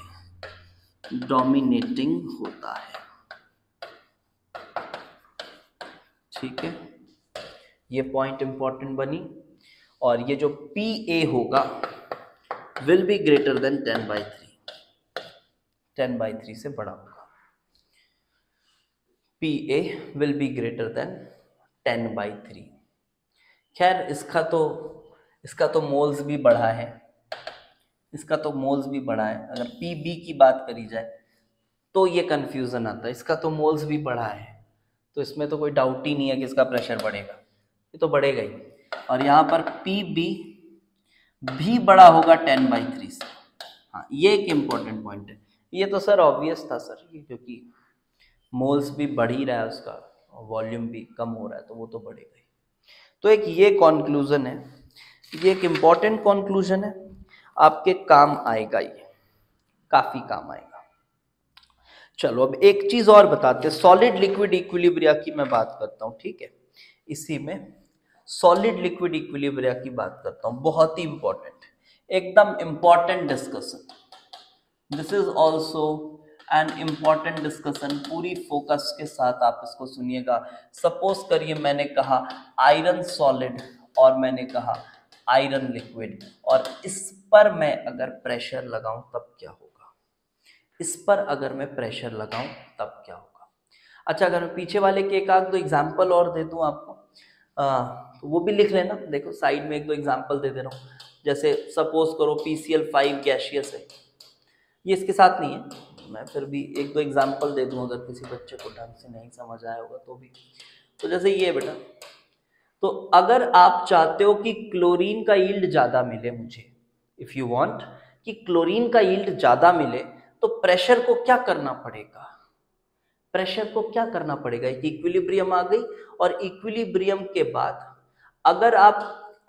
ठीक है, ये पॉइंट इंपॉर्टेंट बनी। और ये जो PA होगा विल बी ग्रेटर देन 10/3 से बड़ा होगा, PA will be greater than 10/3। खैर इसका तो मोल्स भी बढ़ा है, अगर PB की बात करी जाए तो ये कंफ्यूजन आता है, इसका तो मोल्स भी बढ़ा है, तो इसमें तो कोई डाउट ही नहीं है कि इसका प्रेशर बढ़ेगा, ये तो बढ़ेगा ही। और यहाँ पर PB भी बड़ा होगा 10/3 से। हाँ, ये एक इम्पोर्टेंट पॉइंट है। ये तो सर ऑब्वियस था सर, ये क्योंकि मोल्स भी बढ़ ही रहा है उसका, वॉल्यूम भी कम हो रहा है, तो वो तो बढ़ेगा ही। तो एक ये कॉन्क्लूजन है, ये एक इम्पॉर्टेंट कॉन्क्लूजन है, आपके काम आएगा, ये काफी काम आएगा। चलो अब एक चीज और बताते हैं, सॉलिड लिक्विड इक्विलिब्रिया की मैं बात करता हूँ, ठीक है, इसी में सॉलिड लिक्विड इक्विलिब्रिया की बात करता हूँ, बहुत ही इंपॉर्टेंट, एकदम important discussion. This is also an important discussion, पूरी फोकस के साथ आप इसको सुनिएगा। सपोज करिए मैंने कहा आयरन सॉलिड और मैंने कहा आयरन लिक्विड, और इस पर मैं अगर प्रेशर लगाऊं तब क्या होगा, इस पर अगर मैं प्रेशर लगाऊं तब क्या होगा। अच्छा, अगर मैं पीछे वाले के एक आध दो एग्जाम्पल और दे दूं आपको, तो वो भी लिख लेना। देखो साइड में एक दो एग्जाम्पल दे रहा हूँ। जैसे सपोज करो PCl5 गैसियस है, ये इसके साथ नहीं है, मैं फिर भी एक दो एग्जाम्पल दे दूँ अगर किसी बच्चे को ढंग से नहीं समझ आया होगा तो भी। तो जैसे ये बेटा, तो अगर आप चाहते हो कि क्लोरीन का यील्ड ज्यादा मिले मुझे, इफ यू वांट कि क्लोरीन का यील्ड ज्यादा मिले, तो प्रेशर को क्या करना पड़ेगा, एक इक्विलिब्रियम आ गई, और इक्विलिब्रियम के बाद अगर आप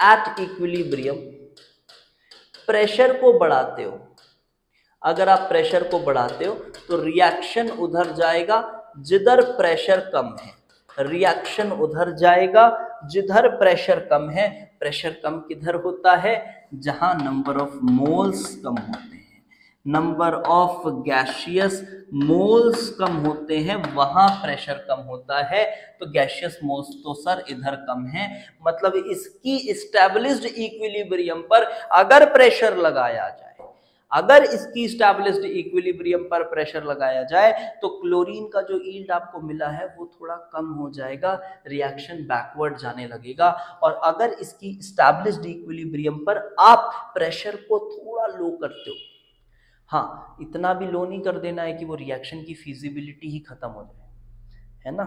एट इक्विलिब्रियम प्रेशर को बढ़ाते हो, तो रिएक्शन उधर जाएगा जिधर प्रेशर कम है, प्रेशर कम किधर होता है, जहां नंबर ऑफ मोल्स कम होते हैं, नंबर ऑफ गैसियस मोल्स कम होते हैं वहां प्रेशर कम होता है। तो गैसियस मोल्स तो सर इधर कम है, मतलब इसकी इस्टेब्लिश्ड इक्विलिब्रियम पर अगर प्रेशर लगाया जाए, अगर इसकी इस्टेब्लिश्ड इक्विलिब्रियम पर प्रेशर लगाया जाए तो क्लोरीन का जो यील्ड आपको मिला है वो थोड़ा कम हो जाएगा, रिएक्शन बैकवर्ड जाने लगेगा। और अगर इसकी इस्टेब्लिश्ड इक्विलिब्रियम पर आप प्रेशर को थोड़ा लो करते हो, हाँ इतना भी लो नहीं कर देना है कि वो रिएक्शन की फिजिबिलिटी ही खत्म हो जाए, है ना,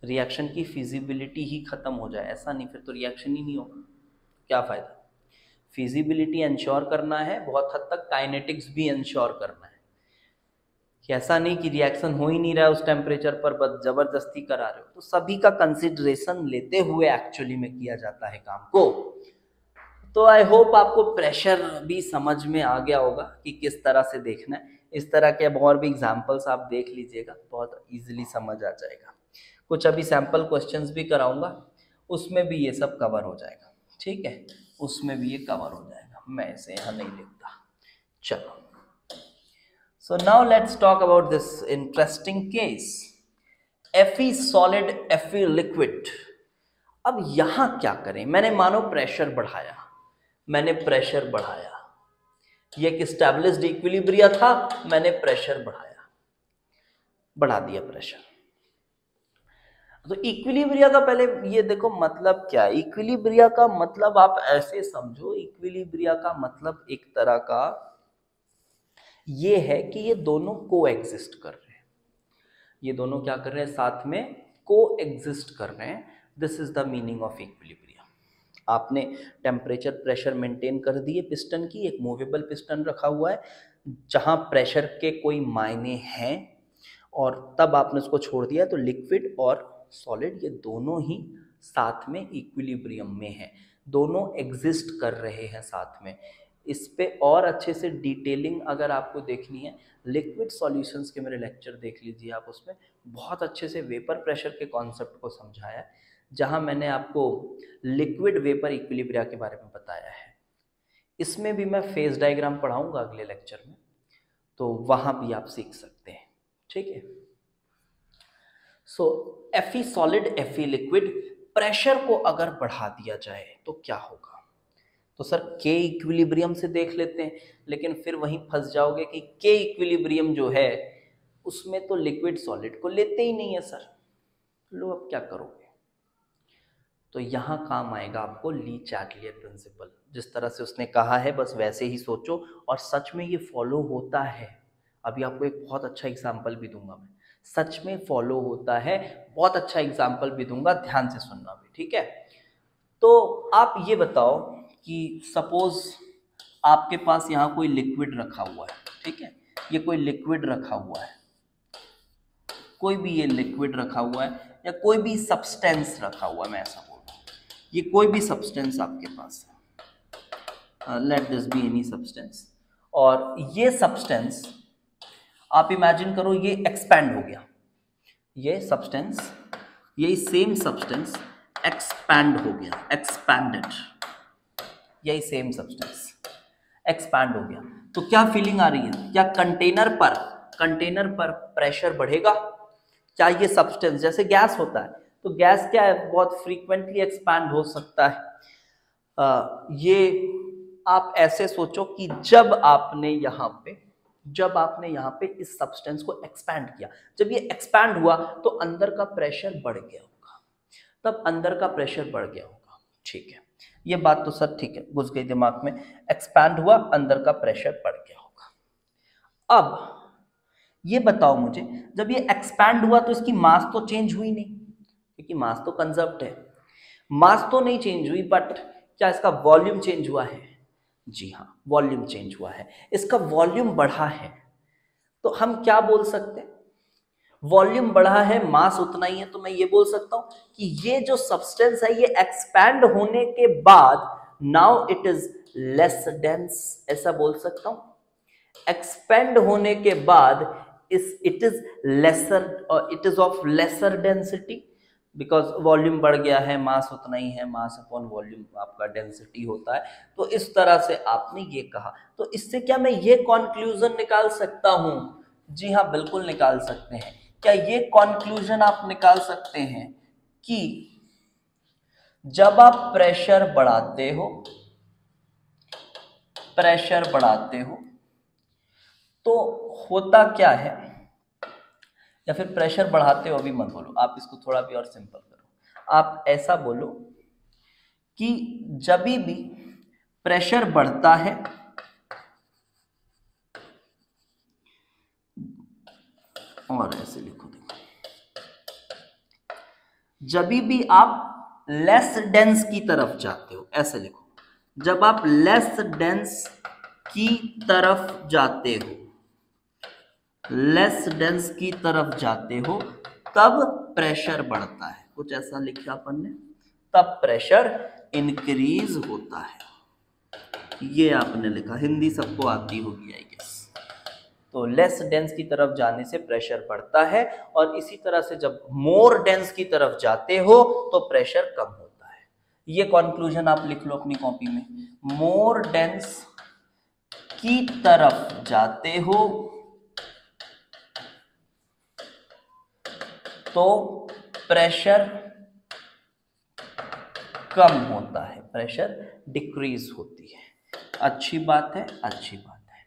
रिएक्शन की फिजिबिलिटी ही खत्म हो जाए, ऐसा नहीं, फिर तो रिएक्शन ही नहीं होगा, क्या फायदा। फिजिबिलिटी इंश्योर करना है, बहुत हद तक काइनेटिक्स भी इंश्योर करना है, कि ऐसा नहीं कि रिएक्शन हो ही नहीं रहा है उस टेम्परेचर पर बस जबरदस्ती करा रहे हो। तो सभी का कंसिडरेशन लेते हुए एक्चुअली में किया जाता है काम को। तो आई होप आपको प्रेशर भी समझ में आ गया होगा कि किस तरह से देखना है। इस तरह के अब और भी एग्जाम्पल्स आप देख लीजिएगा, बहुत इजीली समझ आ जाएगा। कुछ अभी सैम्पल क्वेश्चंस भी कराऊंगा, उसमें भी ये सब कवर हो जाएगा, ठीक है, उसमें भी ये कवर हो जाएगा, मैं इसे यहाँ नहीं लिखता। चलो, so now let's talk about this interesting case, Fe solid Fe liquid. अब यहां क्या करें, मैंने मानो प्रेशर बढ़ाया, मैंने प्रेशर बढ़ाया, ये एक एस्टैब्लिश्ड इक्विलिब्रिया था, मैंने प्रेशर बढ़ाया, बढ़ा दिया प्रेशर। तो इक्विलिब्रिया का पहले ये देखो मतलब क्या है। इक्विलिब्रिया का मतलब आप ऐसे समझो, इक्विलिब्रिया का मतलब एक तरह का ये है कि ये दोनों को एग्जिस्ट कर रहे हैं, ये दोनों क्या कर रहे हैं, साथ में को एग्जिस्ट कर रहे हैं। This is the meaning of equilibria. आपने टेम्परेचर प्रेशर मेंटेन कर दिए पिस्टन की, एक मूवेबल पिस्टन रखा हुआ है जहां प्रेशर के कोई मायने हैं, और तब आपने उसको छोड़ दिया, तो लिक्विड और सॉलिड ये दोनों ही साथ में इक्विलिब्रियम में है, दोनों एग्जिस्ट कर रहे हैं साथ में। इस पे और अच्छे से डिटेलिंग अगर आपको देखनी है, लिक्विड सॉल्यूशंस के मेरे लेक्चर देख लीजिए आप, उसमें बहुत अच्छे से वेपर प्रेशर के कॉन्सेप्ट को समझाया है, जहां मैंने आपको लिक्विड वेपर इक्विलिब्रिया के बारे में बताया है। इसमें भी मैं फेज डायग्राम पढ़ाऊंगा अगले लेक्चर में, तो वहां भी आप सीख सकते हैं, ठीक है। सो Fe solid Fe liquid, pressure को अगर बढ़ा दिया जाए तो क्या होगा। तो सर के इक्विलिब्रियम से देख लेते हैं, लेकिन फिर वहीं फंस जाओगे कि के इक्विलिब्रियम जो है उसमें तो लिक्विड सॉलिड को लेते ही नहीं है सर, लो अब क्या करोगे। तो यहाँ काम आएगा आपको ली चैटलियर प्रिंसिपल, जिस तरह से उसने कहा है बस वैसे ही सोचो, और सच में ये फॉलो होता है। अभी आपको एक बहुत अच्छा एग्जाम्पल भी दूंगा मैं, सच में फॉलो होता है, बहुत अच्छा एग्जाम्पल भी दूंगा, ध्यान से सुनना भी, ठीक है। तो आप ये बताओ कि सपोज आपके पास यहाँ कोई लिक्विड रखा हुआ है, ठीक है, ये कोई लिक्विड रखा हुआ है, कोई भी ये लिक्विड रखा हुआ है या कोई भी सब्सटेंस रखा हुआ है, मैं ऐसा बोल रहा हूँ, ये कोई भी सब्सटेंस आपके पास है, let this be any substance, और ये सब्सटेंस आप इमेजिन करो ये एक्सपैंड हो गया, ये सब्सटेंस, यही सेम सब्सटेंस एक्सपैंड हो गया, एक्सपैंडेड, यही सेम सब्सटेंस एक्सपैंड हो गया, तो क्या फीलिंग आ रही है, क्या कंटेनर पर प्रेशर बढ़ेगा। क्या ये सब्सटेंस जैसे गैस होता है, तो गैस क्या है, बहुत फ्रीक्वेंटली एक्सपैंड हो सकता है। ये आप ऐसे सोचो कि जब आपने यहाँ पे इस सब्सटेंस को एक्सपैंड किया, जब ये एक्सपैंड हुआ तो अंदर का प्रेशर बढ़ गया होगा, तब अंदर का प्रेशर बढ़ गया होगा, ठीक है, ये बात तो सर ठीक है, घुस गई दिमाग में, एक्सपैंड हुआ अंदर का प्रेशर बढ़ गया होगा। अब ये बताओ मुझे, जब ये एक्सपैंड हुआ तो इसकी मास तो चेंज हुई नहीं, क्योंकि मास तो कंजर्व्ड है, मास तो नहीं चेंज हुई, बट क्या इसका वॉल्यूम चेंज हुआ है। जी हाँ, वॉल्यूम चेंज हुआ है, इसका वॉल्यूम बढ़ा है, तो हम क्या बोल सकते हैं, वॉल्यूम बढ़ा है, मास उतना ही है, तो मैं ये बोल सकता हूं कि ये जो सब्सटेंस है ये एक्सपैंड होने के बाद now it is less dense, ऐसा बोल सकता हूं। एक्सपेंड होने के बाद it is lesser, it is of lesser density, because volume बढ़ गया है, मास उतना ही है, मास अपॉन वॉल्यूम आपका डेंसिटी होता है। तो इस तरह से आपने ये कहा, तो इससे क्या मैं ये कॉन्क्लूजन निकाल सकता हूं? जी हाँ, बिल्कुल निकाल सकते हैं। क्या ये कॉन्क्लूजन आप निकाल सकते हैं कि जब आप प्रेशर बढ़ाते हो तो होता क्या है, या फिर प्रेशर बढ़ाते हो अभी मत बोलो, आप इसको थोड़ा भी और सिंपल करो, आप ऐसा बोलो कि जब भी प्रेशर बढ़ता है, और ऐसे लिखो, देखो, जब भी आप लेस डेंस की तरफ जाते हो, ऐसे लिखो, जब आप लेस डेंस की तरफ जाते हो, लेस डेंस की तरफ जाते हो तब प्रेशर बढ़ता है, कुछ ऐसा लिखा अपन ने, तब प्रेशर इंक्रीज होता है, ये आपने लिखा। हिंदी सबको आती होगी आई गेस। तो लेस डेंस की तरफ जाने से प्रेशर बढ़ता है, और इसी तरह से जब मोर डेंस की तरफ जाते हो तो प्रेशर कम होता है। ये कंक्लूजन आप लिख लो अपनी कॉपी में, मोर डेंस की तरफ जाते हो तो प्रेशर कम होता है, प्रेशर डिक्रीज होती है। अच्छी बात है, अच्छी बात है।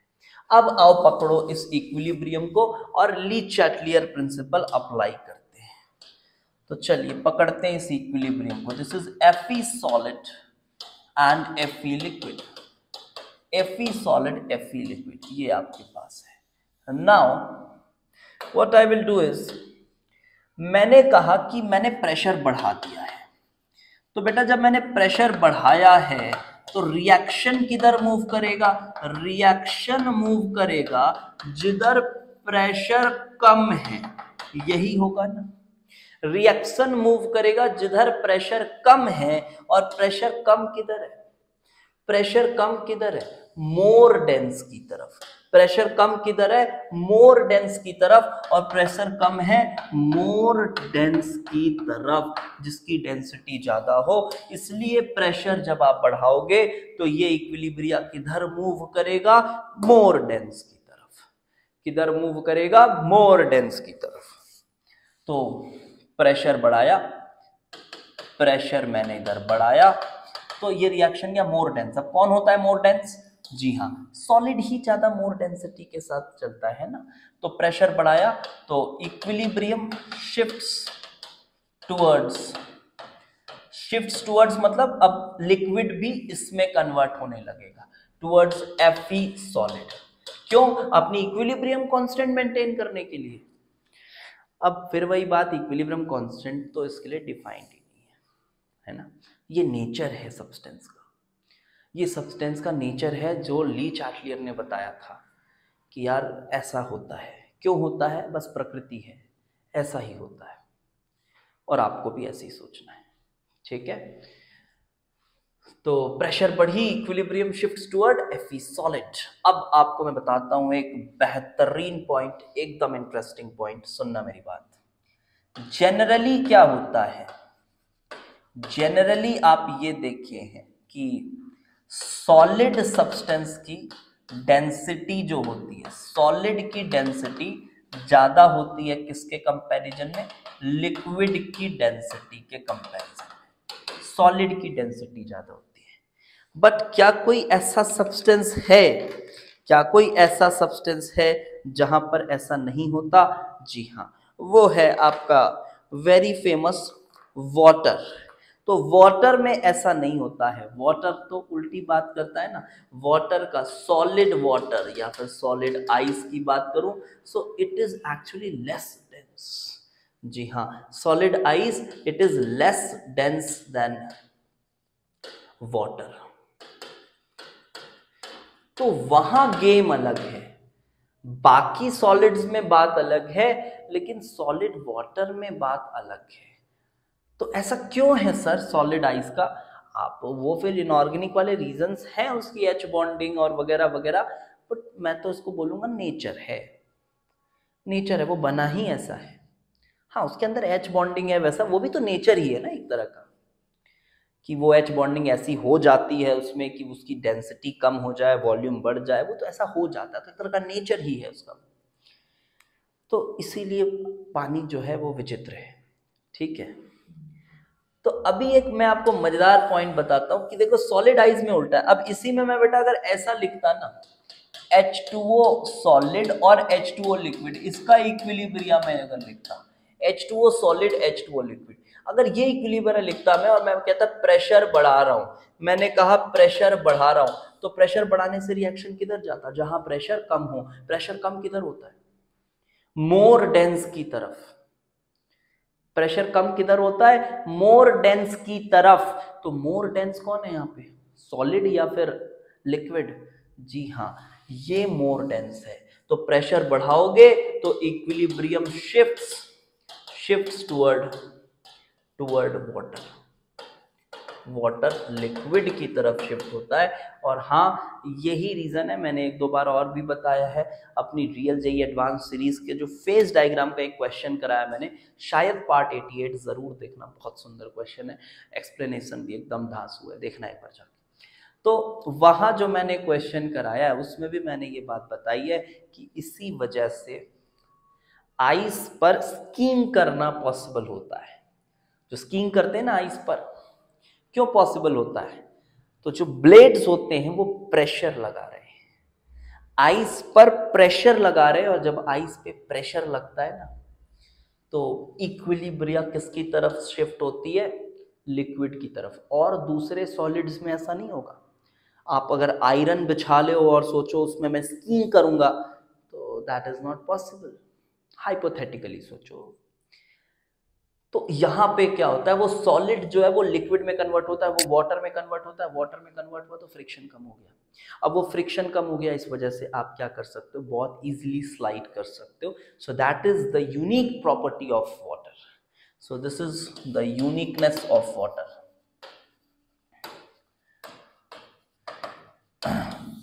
अब आओ पकड़ो इस इक्विलिब्रियम को और ली चैटलियर प्रिंसिपल अप्लाई करते हैं। तो चलिए पकड़ते हैं इस इक्विलिब्रियम को। This is Fe solid and Fe liquid, Fe solid Fe liquid, ये आपके पास है। Now what I will do is, मैंने कहा कि मैंने प्रेशर बढ़ा दिया है, तो बेटा जब मैंने प्रेशर बढ़ाया है तो रिएक्शन किधर मूव करेगा? रिएक्शन मूव करेगा जिधर प्रेशर कम है, यही होगा ना। रिएक्शन मूव करेगा जिधर प्रेशर कम है, और प्रेशर कम किधर है? प्रेशर कम किधर है? मोर डेंस की तरफ। प्रेशर कम किधर है? मोर डेंस की तरफ, और प्रेशर कम है मोर डेंस की तरफ, जिसकी डेंसिटी ज्यादा हो। इसलिए प्रेशर जब आप बढ़ाओगे तो ये इक्विलिब्रिया किधर मूव करेगा? मोर डेंस की तरफ। किधर मूव करेगा? मोर डेंस की तरफ। तो प्रेशर बढ़ाया, प्रेशर मैंने इधर बढ़ाया, तो ये रिएक्शन क्या? मोर डेंस। अब कौन होता है मोर डेंस? जी हाँ, सॉलिड ही ज्यादा मोर डेंसिटी के साथ चलता है ना। तो प्रेशर बढ़ाया तो इक्विलिब्रियम शिफ्ट्स टुवर्ड्स मतलब अब लिक्विड भी इसमें कन्वर्ट होने लगेगा, टुवर्ड्स Fe सॉलिड। क्यों? अपनी इक्विलिब्रियम कांस्टेंट मेंटेन करने के लिए। अब फिर वही बात, इक्विलिब्रियम कांस्टेंट तो इसके लिए डिफाइंड ही नहीं है ना। ये नेचर है सब्सटेंस का, ये सब्सटेंस का नेचर है जो ली चैटलियर ने बताया था कि यार ऐसा होता है। क्यों होता है? बस प्रकृति है, ऐसा ही होता है, और आपको भी ऐसे ही सोचना है, ठीक है। तो प्रेशर बढ़ी, equilibrium shifts toward Fe solid. अब आपको मैं बताता हूं एक बेहतरीन पॉइंट, एकदम इंटरेस्टिंग पॉइंट, सुनना मेरी बात। जनरली क्या होता है, जनरली आप ये देखे हैं कि सॉलिड सब्सटेंस की डेंसिटी जो होती है, सॉलिड की डेंसिटी ज्यादा होती है किसके कंपैरिजन में? लिक्विड की डेंसिटी के कंपैरिजन में सॉलिड की डेंसिटी ज्यादा होती है। बट क्या कोई ऐसा सब्सटेंस है, क्या कोई ऐसा सब्सटेंस है जहां पर ऐसा नहीं होता? जी हाँ, वो है आपका वेरी फेमस वाटर। तो वाटर में ऐसा नहीं होता है, वाटर तो उल्टी बात करता है ना। वाटर का सॉलिड वाटर या फिर सॉलिड आइस की बात करूं, so it is actually less dense. जी हाँ, solid ice it is less dense than water. तो वहां गेम अलग है, बाकी सॉलिड्स में बात अलग है, लेकिन सॉलिड वाटर में बात अलग है। तो ऐसा क्यों है सर सॉलिड आइस का? आप वो फिर इनऑर्गेनिक वाले रीजंस हैं उसकी, एच बॉन्डिंग और वगैरह वगैरह, बट मैं तो इसको बोलूंगा नेचर है, नेचर है, वो बना ही ऐसा है। हाँ उसके अंदर H बॉन्डिंग है, वैसा वो भी तो नेचर ही है ना एक तरह का, कि वो H बॉन्डिंग ऐसी हो जाती है उसमें कि उसकी डेंसिटी कम हो जाए, वॉल्यूम बढ़ जाए, वो तो ऐसा हो जाता है, तो एक तरह का नेचर ही है उसका। तो इसीलिए पानी जो है वो विचित्र है, ठीक है। तो अभी एक मैं आपको मजेदार पॉइंट बताता हूं कि देखो सॉलिड आइज में उल्टा है। अब इसी में मैं बेटा अगर ऐसा लिखता ना H2O सॉलिड और H2O लिक्विड, इसका इक्विलिब्रियम मैं अगर लिखता H2O सॉलिड H2O लिक्विड, अगर ये इक्विलिब्रियम लिखता मैं और मैं कहता प्रेशर बढ़ा रहा हूं, मैंने कहा प्रेशर बढ़ा रहा हूं, तो प्रेशर बढ़ाने से रिएक्शन किधर जाता, जहां प्रेशर कम हो। प्रेशर कम किधर होता है, मोर डेंस की तरफ। प्रेशर कम किधर होता है, मोर डेंस की तरफ। तो मोर डेंस कौन है यहाँ पे, सॉलिड या फिर लिक्विड? जी हाँ, ये मोर डेंस है। तो प्रेशर बढ़ाओगे तो equilibrium shifts toward water, water liquid की तरफ शिफ्ट होता है। और हाँ यही रीजन है, मैंने एक दो बार और भी बताया है अपनी रियल जेईई एडवांस सीरीज के जो फेज डायग्राम का एक क्वेश्चन कराया मैंने, शायद पार्ट 88 जरूर देखना, बहुत सुंदर क्वेश्चन है, एक्सप्लेनेशन भी एकदम धांसू है, देखना एक बार जाके। तो वहां जो मैंने क्वेश्चन कराया है उसमें भी मैंने ये बात बताई है कि इसी वजह से आइस पर स्कीइंग करना पॉसिबल होता है। जो स्कीइंग करते हैं ना आइस पर, क्यों पॉसिबल होता है, तो जो ब्लेड्स होते हैं वो प्रेशर लगा रहे हैं, आइस पर प्रेशर लगा रहे हैं, और जब आइस पे प्रेशर लगता है ना तो इक्विलिब्रिया किसकी तरफ शिफ्ट होती है, लिक्विड की तरफ। और दूसरे सॉलिड्स में ऐसा नहीं होगा। आप अगर आयरन बिछा ले और सोचो उसमें मैं स्कीइंग करूंगा, तो that is not possible, hypothetically सोचो। तो यहाँ पे क्या होता है, वो सॉलिड जो है वो लिक्विड में कन्वर्ट होता है, वो वाटर में कन्वर्ट होता है, वाटर में कन्वर्ट हुआ तो फ्रिक्शन कम हो गया। अब वो फ्रिक्शन कम हो गया, इस वजह से आप क्या कर सकते हो, बहुत इजीली स्लाइड कर सकते हो। So that is the unique property of water. So this is the uniqueness of water,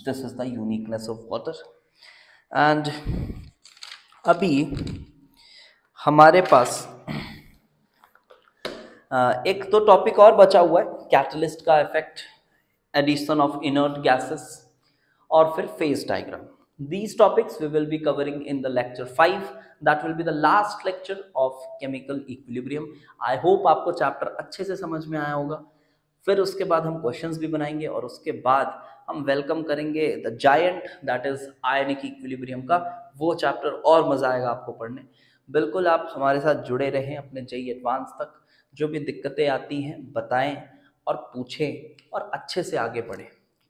this is the uniqueness of water. And अभी हमारे पास एक तो टॉपिक और बचा हुआ है, कैटलिस्ट का effect, addition of inert gases, और फिर phase diagram. These topics we will be covering in the lecture 5. That will be the last lecture of chemical equilibrium. I hope आपको चैप्टर अच्छे से समझ में आया होगा। फिर उसके बाद हम क्वेश्चंस भी बनाएंगे और उसके बाद हम वेलकम करेंगे the giant, that is ionic equilibrium का, वो चैप्टर और मजा आएगा आपको पढ़ने। बिल्कुल आप हमारे साथ जुड़े रहें अपने जेईई एडवांस तक, जो भी दिक्कतें आती हैं बताएं और पूछें और अच्छे से आगे बढ़ें।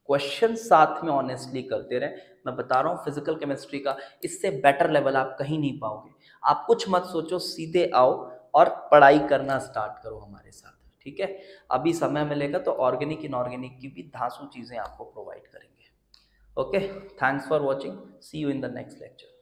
क्वेश्चन साथ में ऑनेस्टली करते रहें। मैं बता रहा हूँ फिजिकल केमिस्ट्री का इससे बेटर लेवल आप कहीं नहीं पाओगे। आप कुछ मत सोचो, सीधे आओ और पढ़ाई करना स्टार्ट करो हमारे साथ, ठीक है। अभी समय मिलेगा तो ऑर्गेनिक इनऑर्गेनिक की भी धांसू चीज़ें आपको प्रोवाइड करेंगे। Okay, thanks for watching, see you in the next lecture.